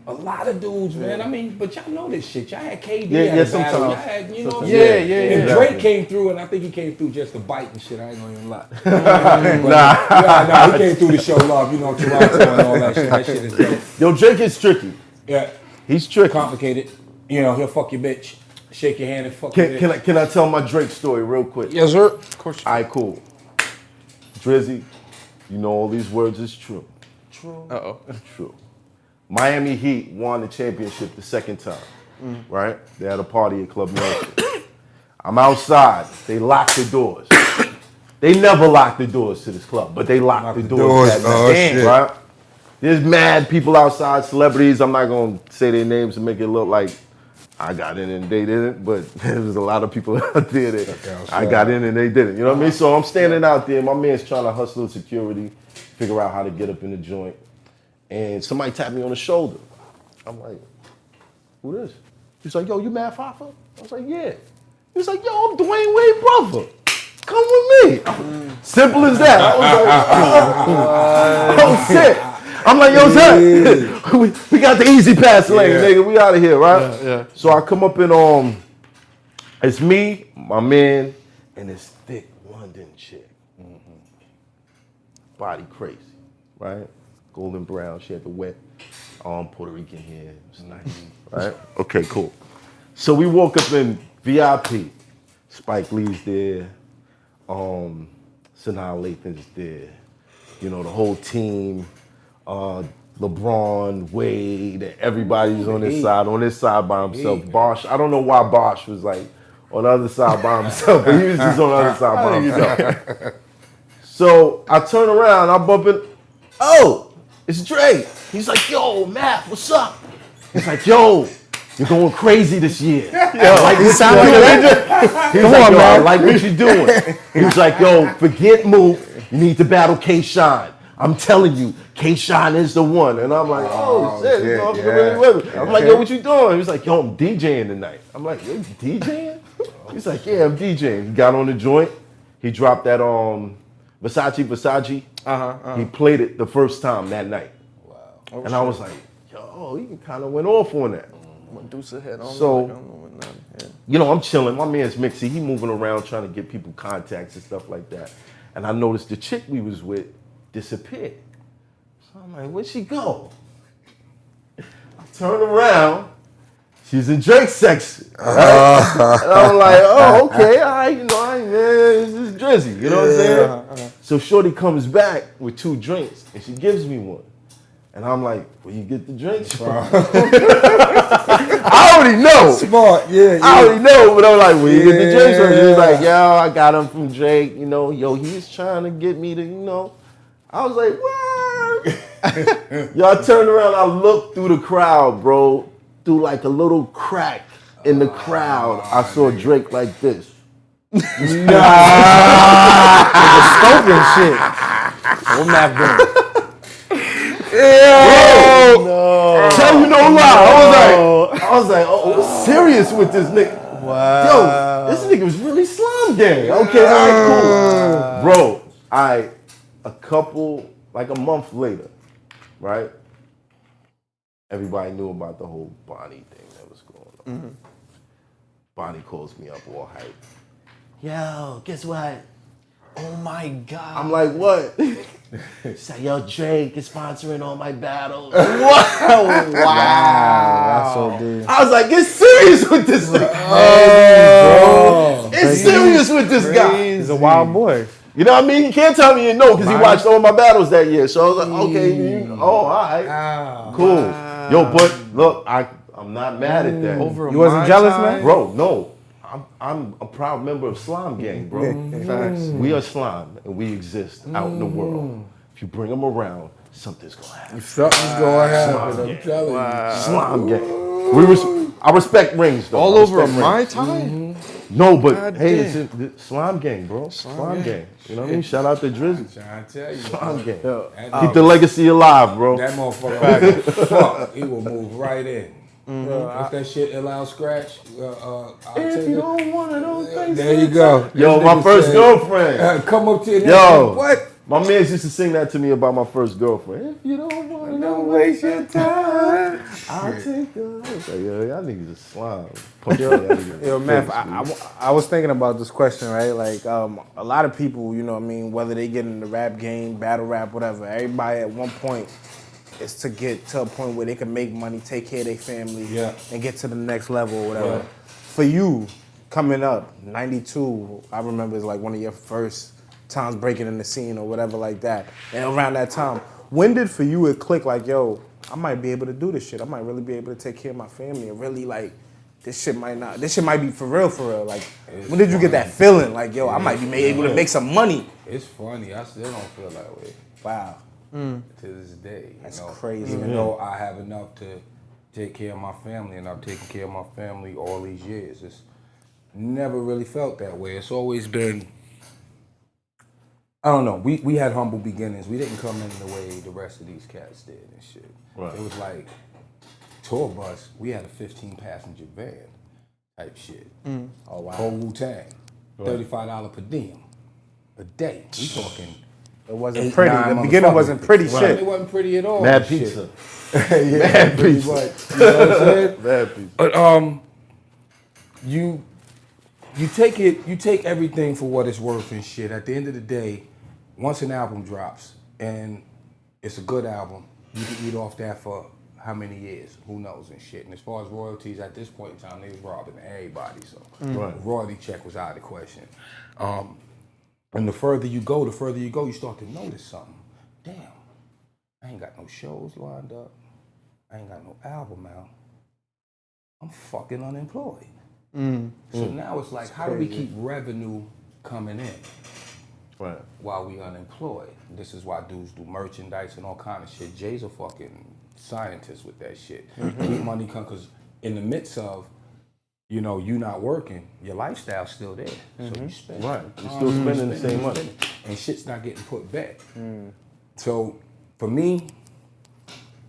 A lot of dudes, man. I mean, but y'all know this shit. Y'all had KD at a battle. Y'all had, you know what I'm saying? And Drake came through, and I think he came through just to bite and shit. I ain't gonna even lie. Nah, he came through to show love, you know, Toronto and all that shit. That shit is dope. Yo, Drake is tricky. Yeah. He's tricky. Complicated. You know, he'll fuck your bitch, shake your hand and fuck your bitch. Can I tell my Drake story real quick? Yes, sir. Of course. All right, cool. Drizzy, you know all these words is true. Uh-oh. True. Miami Heat won the championship the second time, right? They had a party at Club Nelson. I'm outside. They locked the doors. They never locked the doors to this club, but they locked the doors that night, right? There's mad people outside, celebrities. I'm not going to say their names to make it look like I got in and they didn't, but there was a lot of people out there that I got in and they didn't. You know what I mean? So I'm standing out there. My man's trying to hustle security, figure out how to get up in the joint. And somebody tapped me on the shoulder. I'm like, who this? He's like, yo, you Matt Hoffa? I was like, yeah. He was like, yo, I'm Dwayne Wade's brother. Come with me. Simple as that. I was like, oh shit. I'm like, yo, Zach, we got the easy pass lane, nigga. We out of here, right? Yeah. So I come up in, it's me, my man, and this thick London chick. Body crazy, right? Golden brown, she had the wet Puerto Rican hair. It was nice, right? Okay, cool. So we woke up in VIP. Spike Lee's there. Sanaa Lathan's there. You know, the whole team. LeBron, Wade, everybody's on this side. On this side by himself. Bosh, I don't know why Bosh was like on the other side by himself, but he was just on the other side by himself. So I turn around, I bump it. Oh! It's Dre. He's like, yo, Matt, what's up? He's like, yo, you're going crazy this year. Like, he's like, yo, I like what you're doing. He's like, yo, forget Mook. You need to battle K-Shine. I'm telling you, K-Shine is the one. And I'm like, oh shit. Really I'm like, yo, what you doing? He's like, yo, I'm DJing tonight. I'm like, yo, you DJing? He's like, yeah, I'm DJing. He got on the joint. He dropped that Versace. He played it the first time that night. Wow. And I was like, yo, he kind of went off on that. So, you know, I'm chilling. My man's Mixie. He moving around trying to get people contacts and stuff like that. And I noticed the chick we was with disappeared. So I'm like, where'd she go? I turn around. She's in Drake's section. Right? And I'm like, oh, okay, all right, you know, this is Drizzy, you know what I'm saying? So Shorty comes back with 2 drinks, and she gives me one. And I'm like, where you get the drinks from? I already know. Smart, yeah. I already know, but I'm like, where you get the drinks from? She was like, yo, I got them from Drake, you know, yo, he's trying to get me to, you know. I was like, what? Yo, I turned around, I looked through the crowd, bro. Through like a little crack in the crowd, I saw Drake like this. Scoping shit. What Matt doing? No. Tell you no lie. I was like, oh, I'm serious with this nigga. Wow. Yo, this nigga was really slum gang. Okay, all right, cool. Bro, like a month later, right? Everybody knew about the whole Bonnie thing that was going on. Bonnie calls me up all hype. Yo, guess what? Oh my God. I'm like, what? She's like, yo, Drake is sponsoring all my battles. Wow. That's so deep. I was like, get serious with this nigga. Get serious with this guy. He's a wild boy. You know what I mean? You can't tell me you know because he watched all my battles that year. So I was like, okay, all right. Cool. Yo, but look, I'm not mad at that. You wasn't jealous, man? Bro, no. I'm a proud member of Slime Gang, bro. Facts. We are Slime, and we exist out in the world. If you bring them around, something's gonna happen. Something's going to happen, I'm telling you. Slime Gang. I respect rings, though. All over a Mai Tai? No, but God hey, damn. it's in the Slime Gang, bro. Slime Gang. Gang. You know what I mean? Shout out to Drizzy. Trying to tell you. Slime Gang. That Keep the legacy alive, bro. That motherfucker, fuck, he will move right in. If that shit allow scratch, I'll If you don't want it, don't think there you go. Yo, This my nigga first said, girlfriend. come up to you. Yo. What? My man used to sing that to me about my first girlfriend. If you don't want it, don't waste your time. I'll take her. I was like, yo, y'all niggas is slime. Yo, Meth, I was thinking about this question, right? Like, a lot of people, you know what I mean, whether they get in the rap game, battle rap, whatever, everybody at one point is to get to a point where they can make money, take care of their family, and get to the next level or whatever. Right. For you, coming up, 92, I remember it's like one of your first times breaking in the scene or whatever like that. And around that time, when did for you it click like, yo, I might be able to do this shit. I might really be able to take care of my family and really like, this shit might be for real. Like, when did you get that feeling? Like, yo, I might be able to make some money. It's funny. I still don't feel that way. Wow. To this day. That's crazy. Even though I have enough to take care of my family, and I've taken care of my family all these years, it's never really felt that way. It's always been, I don't know, we had humble beginnings. We didn't come in the way the rest of these cats did and shit. Right. It was like, tour bus, we had a 15-passenger van type shit. Oh, wow. Whole Wu-Tang, $35 per diem a day. We talking. It wasn't 8, pretty. 9 The beginning wasn't pretty Right. shit. It wasn't pretty at all. Mad Shit. pizza. Yeah, Mad pretty pizza. much. You know what I'm saying? Mad pizza. But you take everything for what it's worth and shit. At the end of the day, once an album drops and it's a good album, you can eat off that for how many years? Who knows and shit. And as far as royalties, at this point in time, they was robbing everybody. So Right. the royalty check was out of the question. And the further you go, you start to notice something. Damn, I ain't got no shows lined up. I ain't got no album out. I'm fucking unemployed. So now it's like, how do we keep revenue coming in Right. while we unemployed? This is why dudes do merchandise and all kind of shit. Jay's a fucking scientist with that shit. Keep money come, because in the midst of, you know, you not working, your lifestyle's still there. So you spend. Right. You're still spending the same money. And shit's not getting put back. So for me,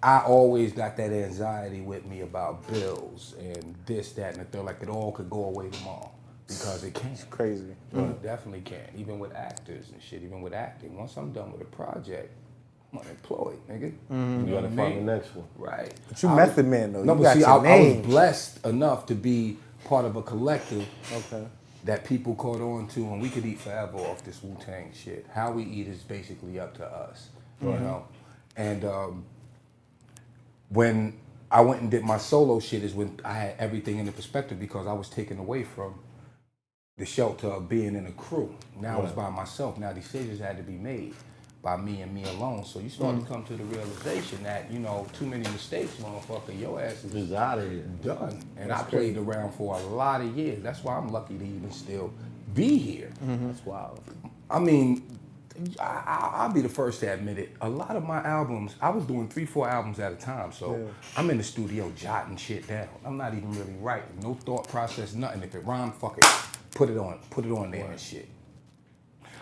I always got that anxiety with me about bills and this, that, and the third. Like it all could go away tomorrow. Because it can't. It's crazy. It definitely can't. Even with actors and shit, even with acting. Once I'm done with a project, I'm unemployed, nigga. You gotta find the next one. Right. But you Method Man though. No, You but got see, your I was name. blessed enough to be part of a collective Okay. that people caught on to, and we could eat forever off this Wu-Tang shit. How we eat is basically up to us, you know? And when I went and did my solo shit is when I had everything in the perspective, because I was taken away from the shelter of being in a crew. Now it's by myself. Now decisions had to be made by me and me alone. So you start to come to the realization that, you know, too many mistakes, motherfucker, your ass is Just out of here. done. And I played around for a lot of years. That's why I'm lucky to even still be here. That's wild. I mean, I'll be the first to admit it. A lot of my albums, I was doing 3-4 albums at a time. So I'm in the studio jotting shit down. I'm not even really writing. No thought process, nothing. If it rhymes, fuck it. Put it on there and shit.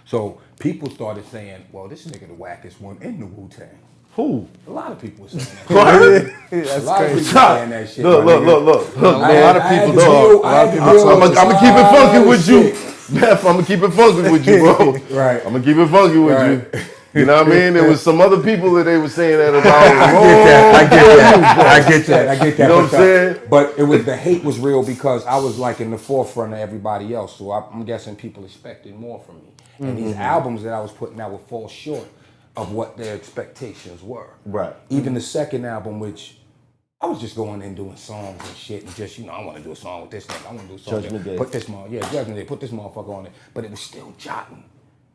So people started saying, well, this nigga the wackest one in the Wu-Tang. Who? A lot of people were saying that. That's A lot of crazy. people saying that shit. Look. my nigga. A lot of people, dog. I'm gonna keep it funky with you. Beth, I'm gonna keep it funky with you, bro. Right. I'm gonna keep it funky with you. You know what I mean? There was some other people that they were saying that about. I get that. You know what I'm saying? But it was, the hate was real because I was like in the forefront of everybody else. So I'm guessing people expected more from me. And these albums that I was putting out would fall short of what their expectations were. Right. Even the second album, which I was just going in doing songs and shit and just, you know, I want to do a song with this nigga. I want to do a song. Judgment Day. Put this Judgment Day. Put this motherfucker on it. But it was still jotting.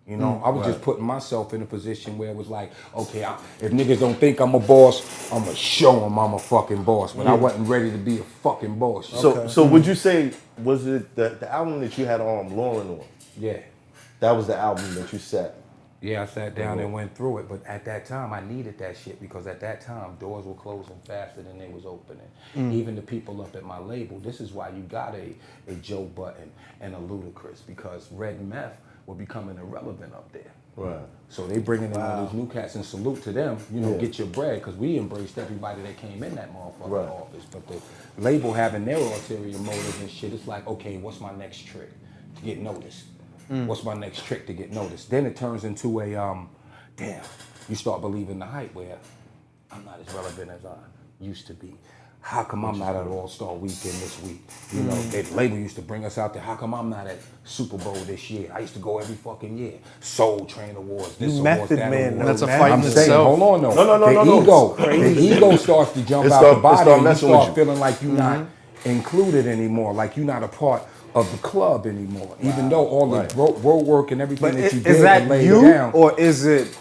You know, I was just putting myself in a position where it was like, okay, if niggas don't think I'm a boss, I'm gonna show them I'm a fucking boss. But I wasn't ready to be a fucking boss. So would you say, was it the album that you had Lauren on? Yeah. That was the album that you set Yeah, I sat down and went through it, but at that time I needed that shit because at that time doors were closing faster than they was opening. Even the people up at my label, this is why you got a Joe Budden and a Ludacris, because Red Meth were becoming irrelevant up there. Right. So they bringing in all these new cats, and salute to them, you know, get your bread, because we embraced everybody that came in that motherfucking office. But the label having their ulterior motives and shit, it's like, okay, what's my next trick to get noticed? What's my next trick to get noticed? Then it turns into a, damn, you start believing the hype where I'm not as relevant as I used to be. How come I'm not at All-Star Weekend this week? You know, the label used to bring us out there. How come I'm not at Super Bowl this year? I used to go every fucking year. Soul Train Awards, this awards, that Methodman, award. That's a fight in I'm saying, itself. hold on though. No. The ego starts to jump out the body, and you start feeling like you're not included anymore, like you're not a part of the club anymore. Even though all the road work and everything that you did and laid down. Or is it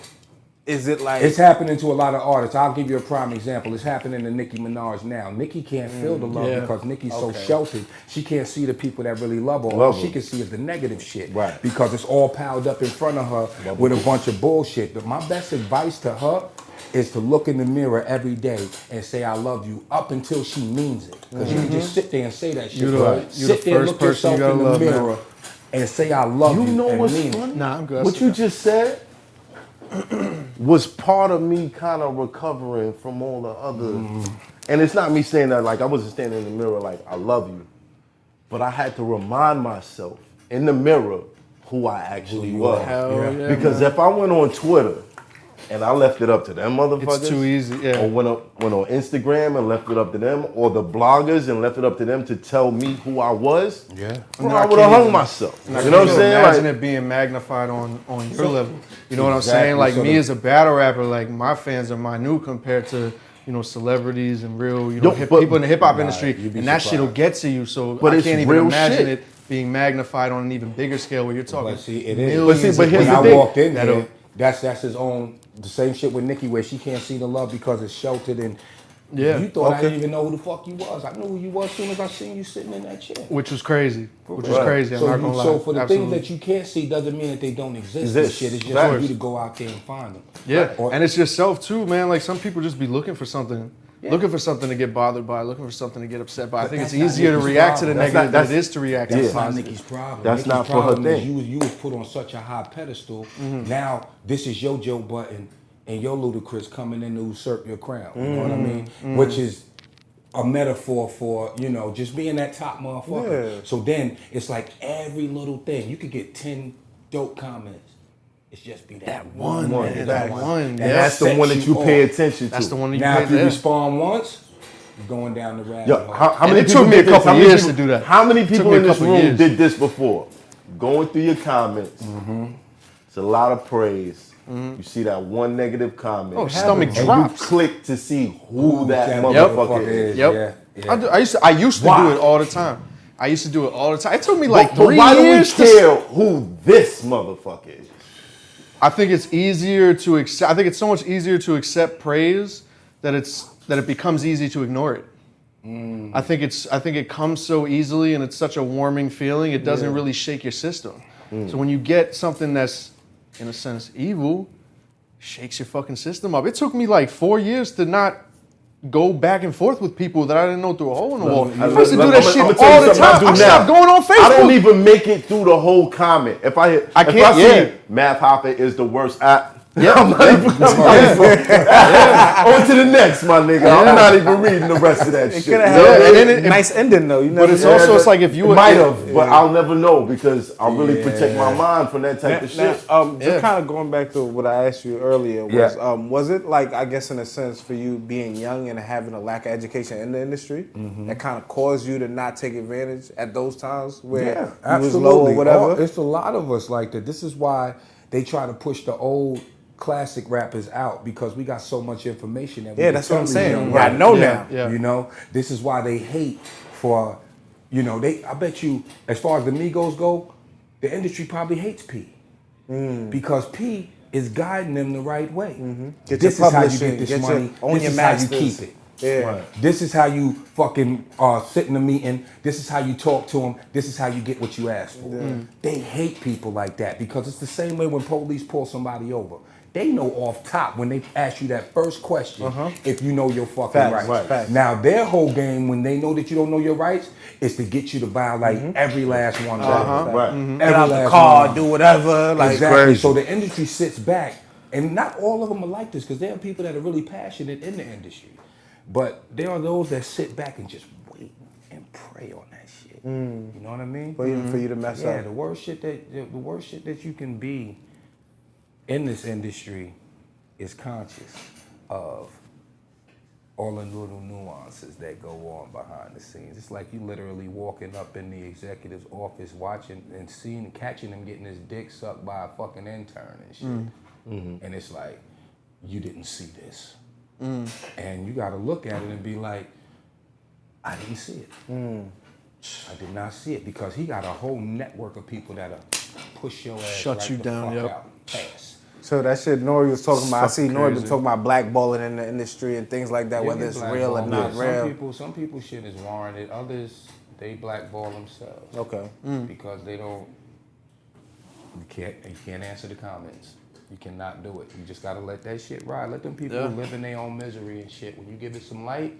like... It's happening to a lot of artists. I'll give you a prime example. It's happening to Nicki Minaj now. Nicki can't feel the love because Nicki's so sheltered. She can't see the people that really love her. All she can see is the negative shit. Right. Because it's all piled up in front of her with a bunch of bullshit. But my best advice to her is to look in the mirror every day and say I love you up until she means it. Because you can just sit there and say that shit. Sit there and look yourself in the mirror and say I love you. You know what's funny? Nah, I'm good. What you just said was part of me kind of recovering from all the other. And it's not me saying that like I wasn't standing in the mirror like I love you, but I had to remind myself in the mirror who I actually was. Because if I went on Twitter and I left it up to them motherfuckers, It's too easy, yeah. Or went on Instagram and left it up to them, or the bloggers and left it up to them to tell me who I was, bro, I would have hung myself. You know what I'm saying? Imagine it being magnified on your level. You know what I'm saying? Like me as a battle rapper, like my fans are minute compared to, you know, celebrities and real, you know, people in the hip hop industry, and that shit'll get to you. So I can't even imagine it being magnified on an even bigger scale where you're talking millions. But here's when the I thing. walked in there, that's his own. The same shit with Nicki where she can't see the love because it's sheltered and you thought I didn't even know who the fuck you was. I knew who you was as soon as I seen you sitting in that chair. Which was crazy. I'm not gonna lie. So for the things that you can't see doesn't mean that they don't exist. This shit is just for you to go out there and find them. Yeah, and it's yourself too, man. Like some people just be looking for something. Looking for something to get bothered by, looking for something to get upset by. I think it's easier to react to the negative than it is to react to the That's not positive. Nicki's problem. That's Nicki's not for her problem is thing. You was put on such a high pedestal. Now this is your Joe Budden and your Ludacris coming in to usurp your crown. You know what I mean? Which is a metaphor for, you know, just being that top motherfucker. Yeah. So then it's like every little thing. You could get 10 dope comments. It's just be that one. Man, that one. And That's the one that you pay attention to. That's the one that you Now pay if you attention. respond once, you're going down the rabbit Yo, hole. how many it people took me a did this? couple How many years people- to do that. How many people me a in this couple room years. did this before? Going through your comments. It's a lot of praise. You see that one negative comment. Oh, stomach and drops. you click to see who that that motherfucker is. Yep. Yeah. I used to do it all the time. It took me like But 3 why do we years to care who this motherfucker is? I think it's easier to accept. I think it's so much easier to accept praise that it becomes easy to ignore it. I think it comes so easily and it's such a warming feeling. It doesn't really shake your system. So when you get something that's in a sense evil, shakes your fucking system up. It took me like 4 years to not go back and forth with people that I didn't know through a hole in the wall. I used to do that shit all the time. I stopped going on Facebook. I don't even make it through the whole comment. If I see Math Hoffa is the worst app. Yeah, I'm not even on to the next, my nigga. I'm not even reading the rest of that shit. It could have had a nice ending though. You know, but it's like if you might have, but I'll never know because I really protect my mind from that type of shit. Just kind of going back to what I asked you earlier was it like, I guess in a sense for you being young and having a lack of education in the industry that kind of caused you to not take advantage at those times where you was low or whatever? It's a lot of us like that. This is why they try to push the old classic rappers out, because we got so much information that that's what I'm saying. Right. I know now. Yeah. You know, this is why they hate for, you know, I bet you as far as the Migos go, the industry probably hates P. Because P is guiding them the right way. Get This your is how you publishing, get this get money. own This your is masters. how you keep it. Yeah. This is how you fucking sit in a meeting. This is how you talk to them. This is how you get what you ask for. They hate people like that because it's the same way when police pull somebody over. They know off top when they ask you that first question if you know your fucking rights. Facts. Now their whole game when they know that you don't know your rights is to get you to violate every last one of them. Get Every out the last car, one. do whatever. Like Exactly. crazy. So the industry sits back, and not all of them are like this because there are people that are really passionate in the industry. But there are those that sit back and just wait and pray on that shit. You know what I mean? For you to mess Yeah, up. the worst shit that you can be in this industry is conscious of all the little nuances that go on behind the scenes. It's like you literally walking up in the executive's office watching and seeing, catching him getting his dick sucked by a fucking intern and shit. And it's like, you didn't see this. And you gotta look at it and be like, I didn't see it. I did not see it because he got a whole network of people that'll push your ass Shut right you the down, fuck yep. out. Pass. So that shit Nori was talking about. I see Nori been crazy. talking about blackballing in the industry and things like that, Yeah, whether they it's real or blackball. not Yeah, real. Some people shit is warranted. Others, they blackball themselves. Okay. Because they don't. You can't answer the comments. You cannot do it. You just gotta let that shit ride. Let them people live in their own misery and shit. When you give it some light,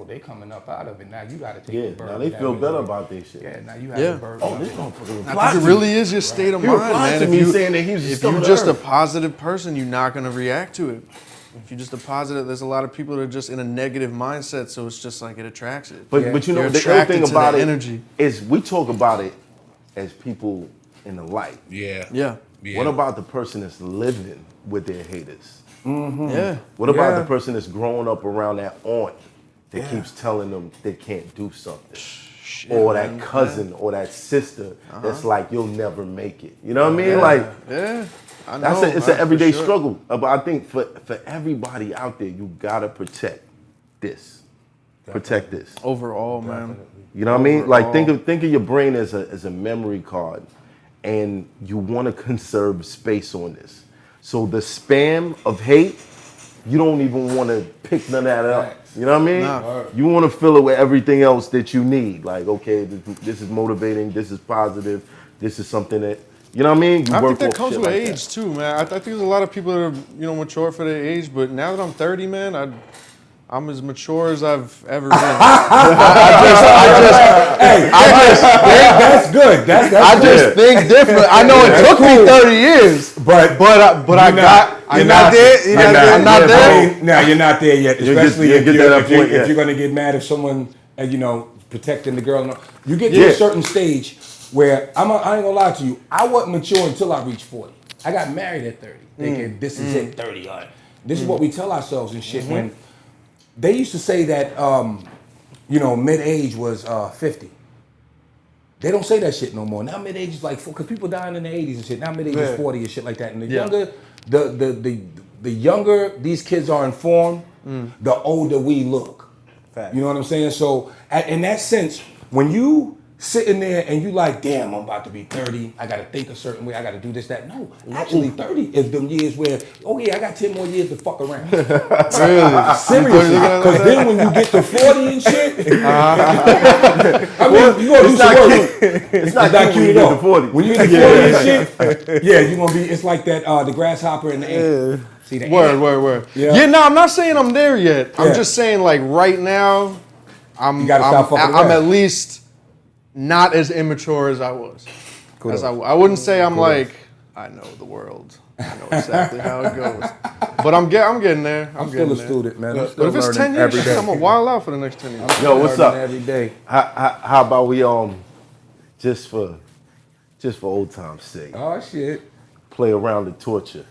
they coming up out of it. Now you gotta take the burden. Now they of that feel better misery. about this shit. Yeah, now you have Yeah. the burden. Oh, of this it. motherfucker I think it really is your state of mind, replied man. to If me you, saying that he was if still you're on just a Earth. positive person, you're not gonna react to it. If you're just a positive, there's a lot of people that are just in a negative mindset, so it's just like it attracts it. But you know You're the other attracted thing to about that it energy. is we talk about it as people in the light. Yeah. Yeah. What about the person that's living with their haters? Yeah. What about Yeah. the person that's growing up around that aunt that keeps telling them they can't do something? Or that cousin or that sister that's like, you'll never make it. You know what I mean? Like, Yeah. I know. it's an for everyday sure. struggle. But I think for everybody out there, you gotta protect this. Protect this. Overall, man. You know what I mean? Like Overall. think of your brain as a memory card, and you want to conserve space on this. So the spam of hate, you don't even want to pick none of that up. You know what I mean? Nah. You want to fill it with everything else that you need. Like, okay, this is motivating. This is positive. This is something that, you know what I mean? You I work think that off comes shit with like age too, man. I think there's a lot of people that are, mature for their age, but now that I'm 30, man, I'm as mature as I've ever been. That's good. That's good. think different. I know it took me 30 years, but I got. You're not there. You're not there. I'm not there. No, you're not there yet. You'll get- Especially you'll if get you're, to that if, you're, point, if yeah. you're gonna get mad if someone, protecting the girl. You get to a certain stage where I ain't gonna lie to you. I wasn't mature until I reached 40. I got married at 30, thinking this is it. 30. This is what we tell ourselves and shit. When they used to say that, mid-age was 50. They don't say that shit no more. Now mid-age is like, because people dying in the 80s and shit. Now mid-age is 40 and shit like that. And the younger, the younger these kids are informed, the older we look. Fact. You know what I'm saying? So in that sense, when you sitting there and you like, damn, I'm about to be 30. I got to think a certain way. I got to do this, that. No, actually 30 is them years where, I got 10 more years to fuck around. Really? Seriously. Because then when you get to 40 and shit, I mean, you going to do some work. It's not cute when you get to 40. When you get to 40 and shit, you're going to be, it's like that, the grasshopper and the ant. See, the ant. Word. Yeah. Yeah, no, I'm not saying I'm there yet. I'm Yeah. just saying, like, right now, You gotta stop fucking I'm around. at least not as immature as I was. I wouldn't say I'm like, I know the world. I know exactly how it goes. But I'm getting there. I'm still a student, man. I'm But still if it's 10 learning years, every day. I'm going to wild out for the next 10 years. Yo, what's Learning up? Every day. How about we just for old time's sake, Oh, shit. play around the torture.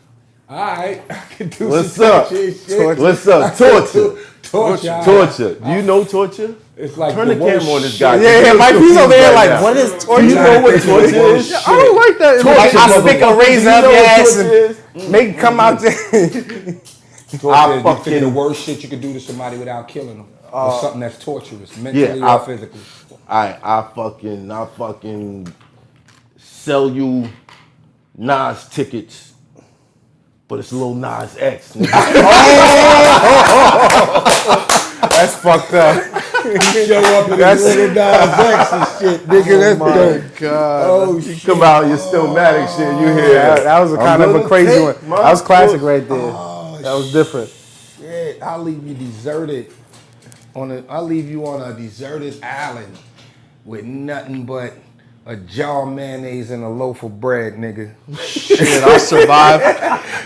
All right. I can do What's some up? shit. Shit. What's up? Torture. Torture. all right. Torture. Do you know torture? It's like Turn the worst camera on this shit. guy. Yeah, Mike, he's over there like, what is Do torture? you know what torture is? I don't like that. Like, I Torture, stick a motherfucker. razor Do you up know your what ass torture and is? make it come out there. Torture is fucking- the worst shit you can do to somebody without killing them. Or something that's torturous, mentally Yeah, or physically. I fucking sell you Nas tickets, but it's Lil Nas X. Nigga. that's fucked up. Show up in this little Nas X and shit, nigga. That's dope. God. Oh shit. Come out, you're Stillmatic shit. You hear That was a kind of a crazy one. Man. That was classic right there. That was different. Shit, I'll leave you deserted I'll leave you on a deserted island with nothing but a jar of mayonnaise and a loaf of bread, nigga. Shit, I'll survive.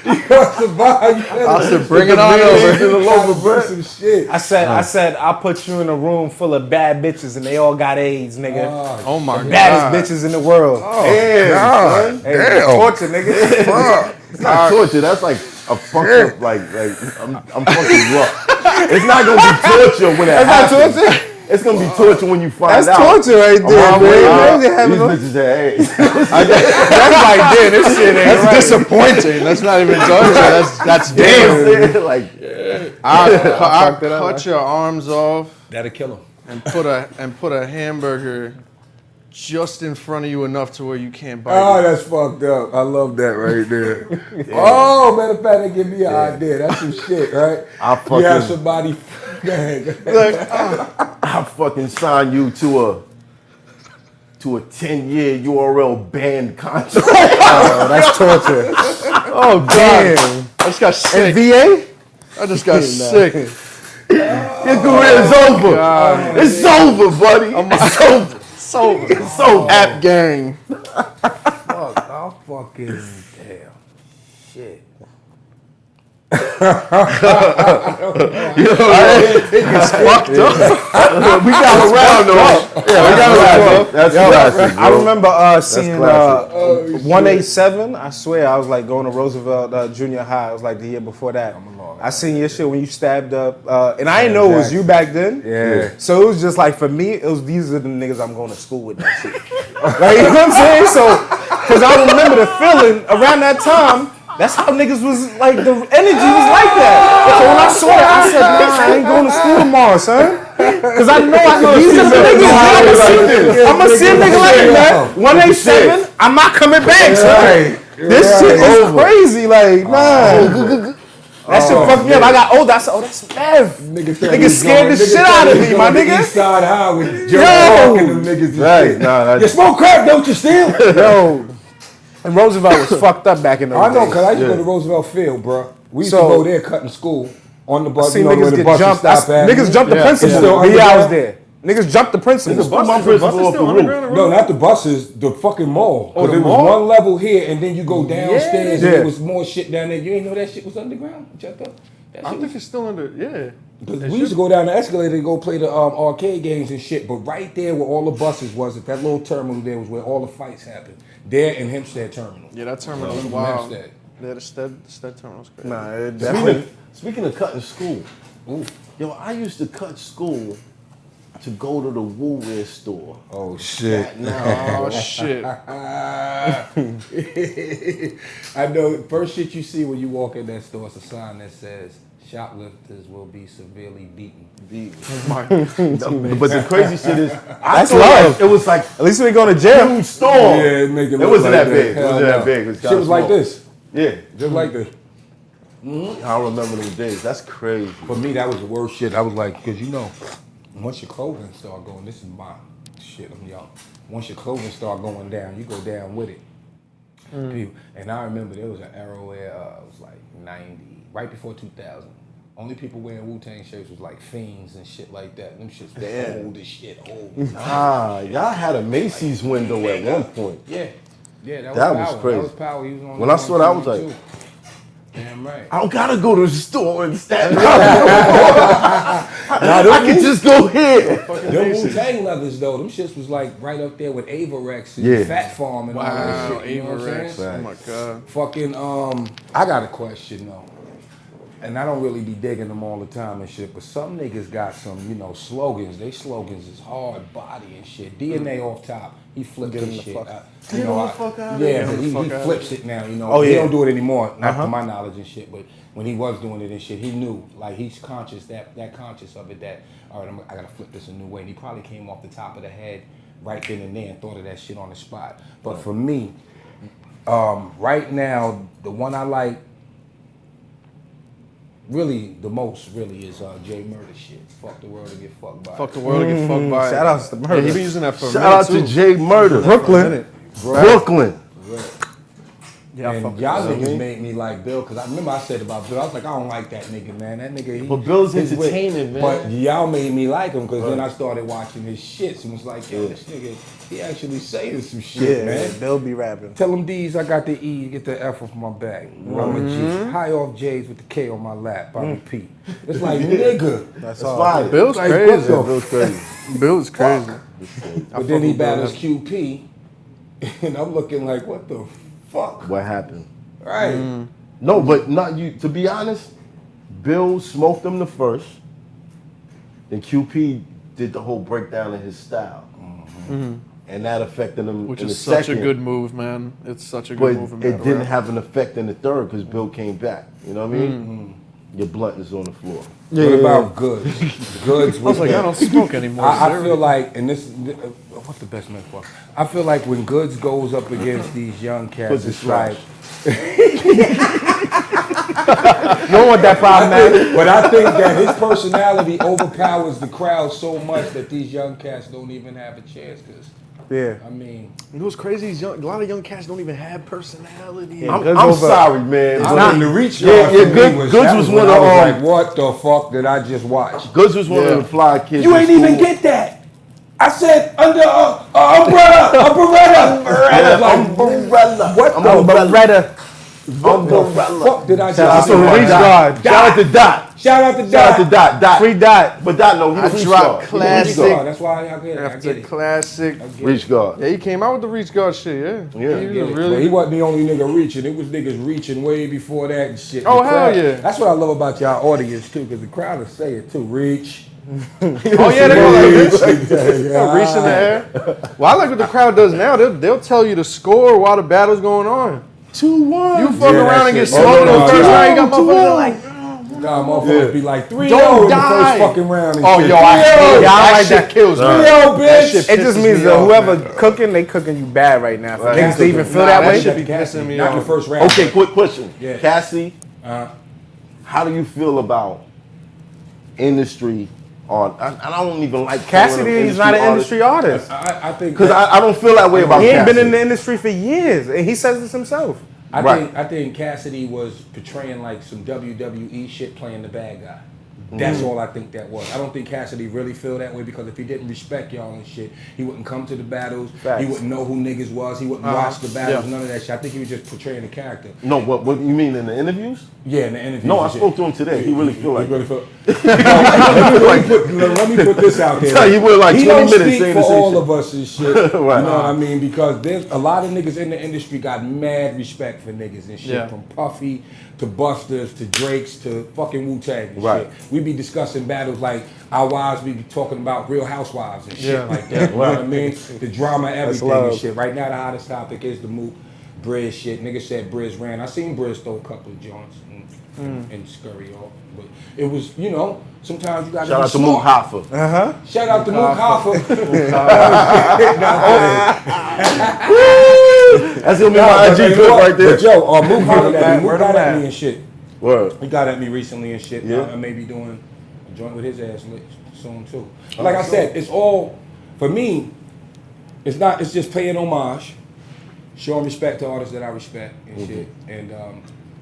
I'll said, bring it on over. To the loaf of bread. Some shit. I said, I'll put you in a room full of bad bitches and they all got AIDS, nigga. Oh my God. Baddest bitches in the world. Damn, son. Hey, torture, nigga. Fuck. It's not torture. That's like a fucked up, like I'm fucking rough. It's not gonna be torture when it happens. Not torture. It's gonna be torture when you find That's out. torture right there, man. These bitches had AIDS. That's like, damn, this shit ain't That's right. disappointing. That's not even torture. That's damn. Like, I'll cut your arms off That'll kill him. and put a hamburger just in front of you enough to where you can't bite Oh, it. that's fucked up. I love that right there. Oh, matter of fact, that give me an idea. That's some shit, right? I fucking, You have somebody. Go ahead. I fucking sign you to a 10-year URL ban contract. Oh, that's torture. Oh God! I just got sick. VA? I just got sick. Your career is over. It's over, buddy. It's over. It's over. App gang. Fuck, I'll fucking damn. Shit. It's fucked up. We got around though. Yeah, we got around. That's classic, I bro. remember seeing classic. 187. I swear, I was like going to Roosevelt Junior High. It was like the year before that. I seen your shit when you stabbed up, and I didn't know it was you back then. Yeah. So it was just like for me, it was these are the niggas I'm going to school with. That shit. Like, you know what I'm saying? So, because I remember the feeling around that time. That's how niggas was like, the energy was like that. So when I saw it, I said, nah, I ain't going to school tomorrow, son. Because I know these are the niggas. I'm going to see a nigga like that. 187, I'm not coming back, son. This shit is crazy. Like, nah. That shit fucked me up. I got older. I said, oh, that's Mev. Nigga scared the shit out of me, my nigga. East Side High with Yo. Joe Walk and them niggas and Right, shit. nah, You smoke crack, don't you still? Yo. And Roosevelt was fucked up back in those I know, days. because I used to go to Roosevelt Field, bro. We used to So- go there cutting school on the bus. See You know, where niggas the get buses jumped. stop at. Niggas jumped the principal. It's still The year I was underground? there. Niggas jumped the principal. My principal off the roof. No, not the buses, the fucking mall. Because the there was mall? one level here, and then you go downstairs, Yeah. and there was more shit down there. You ain't know that shit was underground? Check up. That I shit think was, it's still under. Yeah. we used to go down the escalator and go play the arcade games and shit. But right there where all the buses was, at that little terminal there was where all the fights happened. There in Hempstead Terminal. Yeah, that terminal was From wild. Hempstead. Yeah, the Stead terminal's crazy. Nah, it definitely. Speaking of cutting school, yo, I used to cut school to go to the Woolwear store. Oh shit. Oh shit. I know. First shit you see when you walk in that store is a sign that says shoplifters will be severely beaten. But the crazy shit is, That's feel love. like it was like At least we ain't going to jail. huge store. Yeah, make It look wasn't like that big. It Hell wasn't that no. big. It was Shit was like small. this. Yeah, Just like this. I remember those days. That's crazy. For me, that was the worst shit. I was like, because you know, once your clothing start going, this is my shit, I'm young. Once your clothing start going down, you go down with it. And I remember there was an era where it was like 90, right before 2000. Only people wearing Wu-Tang shirts was like Fiends and shit like that. Them shits was old as shit, old. Ah, y'all had a Macy's window at one point. Yeah, that That was was power. crazy. That was power. He was on When I saw that, I was TV like, too. Damn right. I don't gotta go to the store and stand I can just go here. Them Wu-Tang leathers though, them shits was like right up there with Avarex and Yeah. Fat Farm and all that Wow, shit. You know what I'm Avarex. saying? Oh my god. Fucking I got a question though. And I don't really be digging them all the time and shit, but some niggas got some, you know, slogans. They slogans is hard body and shit. DNA off top, he flipped his shit. Get the fuck out of Yeah, here. but he Get the fuck flips it now, you know. Oh, He yeah. don't do it anymore, not to my knowledge and shit, but when he was doing it and shit, he knew, like he's conscious, that conscious of it, that, all right, I gotta flip this a new way. And he probably came off the top of the head right then and there and thought of that shit on the spot. But for me, right now, the one I like really the most really is Jay Murder shit. Fuck the world to get fucked by. Fuck the world to get fucked by. Shout outs to Murder. Yeah, he been using that for a Shout minute out too. to Jay Murder. Brooklyn. Brooklyn. Yeah, I fuck And with y'all that. niggas made me like Bill, because I remember I said about Bill, I was like, I don't like that nigga, man. That nigga, But Bill's he's entertaining, man. But y'all made me like him, because then I started watching his shits and was like, yo, this nigga, he actually saying some shit, man. They'll be rapping. Tell them D's I got the E, get the F off my back. I'm a G. High off J's with the K on my lap. I repeat. It's like, nigga. That's That's all. fire. Bill's Like, crazy. what the Bill's crazy. Bill's crazy. But then he battles QP, and I'm looking like, what the fuck? What happened? Right. No, but not you. To be honest, Bill smoked him the first, and QP did the whole breakdown of his style, and that affected him. Which in is the such second, a good move, man. It's such a But good move in it battle didn't rap. have an effect in the third because Bill came back. You know what I mean? Your blunt is on the floor. What about Goods? Goods I was like, I don't smoke anymore. I feel like, and this, what's the best metaphor? I feel like when Goods goes up against these young cats, Goods it's is like, You don't want that problem, man. but I think that his personality overpowers the crowd so much that these young cats don't even have a chance. Cause Yeah. I mean, You know what's crazy? A lot of young cats don't even have personality. Yeah. I'm Goods I'm over- sorry, man. I mean, the reach Yeah, yard yeah, for Goods- me was, Goods that was was when one I of, was like, what the fuck did I just watch? Goods was one of the fly kids. You in ain't even school. get that. I said under umbrella, a Beretta. Umbrella. What the Beretta. What the fuck did I just Shout out to do? Reach Guard. Shout out to Dot. Shout out to Shout out to Dot. Dot. Free Dot. But Dot, no, he I the reach dropped guard. He the classic. reach guard. That's why I get it. I After get it. classic. Reach guard. Yeah, he came out with the reach guard shit, yeah. Yeah. He Yeah, was but really he wasn't the only nigga reaching. It was niggas reaching way before that and shit. Oh, The hell crowd- yeah. That's what I love about y'all audience too, because the crowd will say it too. Reach. Oh yeah, they go like this. Yeah. Reach in the air. Well, I like what the crowd does now. They'll tell you the score while the battle's going on. 2-1. You fuck Yeah, that around and get shit. smoked in the Oh, first no, round. You got motherfuckers like, Nah, motherfuckers be like 3-0 Don't in the die. first fucking round. And oh shit. yo, I hate 3-0. it. I That like shit that. kills me. 3-0, That bitch. shit It just pisses means me that off, whoever man. cooking, they cooking you bad right now. For Right. niggas to even feel Nah, that that way. shit be pissing me Not in off. the first round. Okay, quick question. Yeah. Cassie, how do you feel about industry on? I don't even like Cassidy is not an industry artist. I think because that- I don't feel that way about He ain't Cassidy. been in the industry for years, and he says this himself. I think Cassidy was portraying like some WWE shit, playing the bad guy. That's all I think that was. I don't think Cassidy really feel that way, because if he didn't respect y'all and shit, he wouldn't come to the battles. Facts. He wouldn't know who niggas was. He wouldn't watch the battles. None of that shit. I think he was just portraying a character. No, what you mean in the interviews? Yeah, in the interview. No, I spoke to him today. He really feel like He really feel. let me put this out there. He went like He 20 don't minutes speak saying for the same all shit. of us and shit. Right. You know what I mean? Because there's a lot of niggas in the industry got mad respect for niggas and shit. Yeah. From Puffy to Busters to Drakes to fucking Wu-Tang and Right. shit. We be discussing battles like our wives, we be talking about Real Housewives and shit Yeah. like that. You know what I mean? The drama, everything and love. shit. Right now the hottest topic is the Mook Briz shit. Niggas said Briz ran. I seen Briz throw a couple of joints and scurry off. But it was, you know, sometimes you gotta Shout be out to smart. Mook Hoffa. Shout out to Mook Hoffa. That's gonna be my IG clip right there. But yo, Mook hollered at me. Word Mook on got at that. me and shit. Word. He got at me recently and shit. Yeah. I may be doing a joint with his ass soon too. Like I said, it's all, for me, it's not, it's just paying homage, showing respect to artists that I respect and shit. And,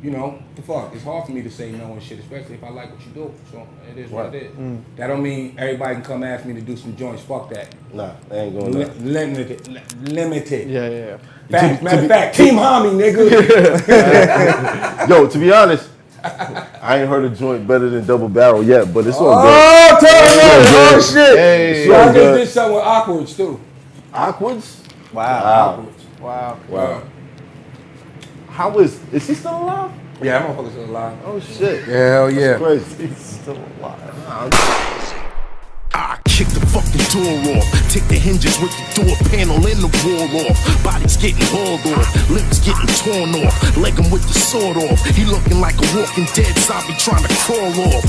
you know, the fuck, it's hard for me to say no and shit, especially if I like what you do. So it is what it is. That don't mean everybody can come ask me to do some joints. Fuck that. Nah, they ain't going there. Limited. Yeah. Facts. Matter of fact, Team Homie, nigga. Yo, to be honest, I ain't heard a joint better than Double Barrel yet, but it's all good. Oh, Oh, shit. Hey, So I all just good. did something with Awkwards too. Awkwards? Wow. Wow. Wow. How is he still alive? Yeah, that motherfucker's still alive. Oh shit. Hell yeah. Crazy. He's still alive. I kick the fucking door off. Take the hinges with the door panel and the wall off. Body's getting hauled off. Lips getting torn off. Leg him with the sword off. He looking like a walking dead zombie trying to crawl off.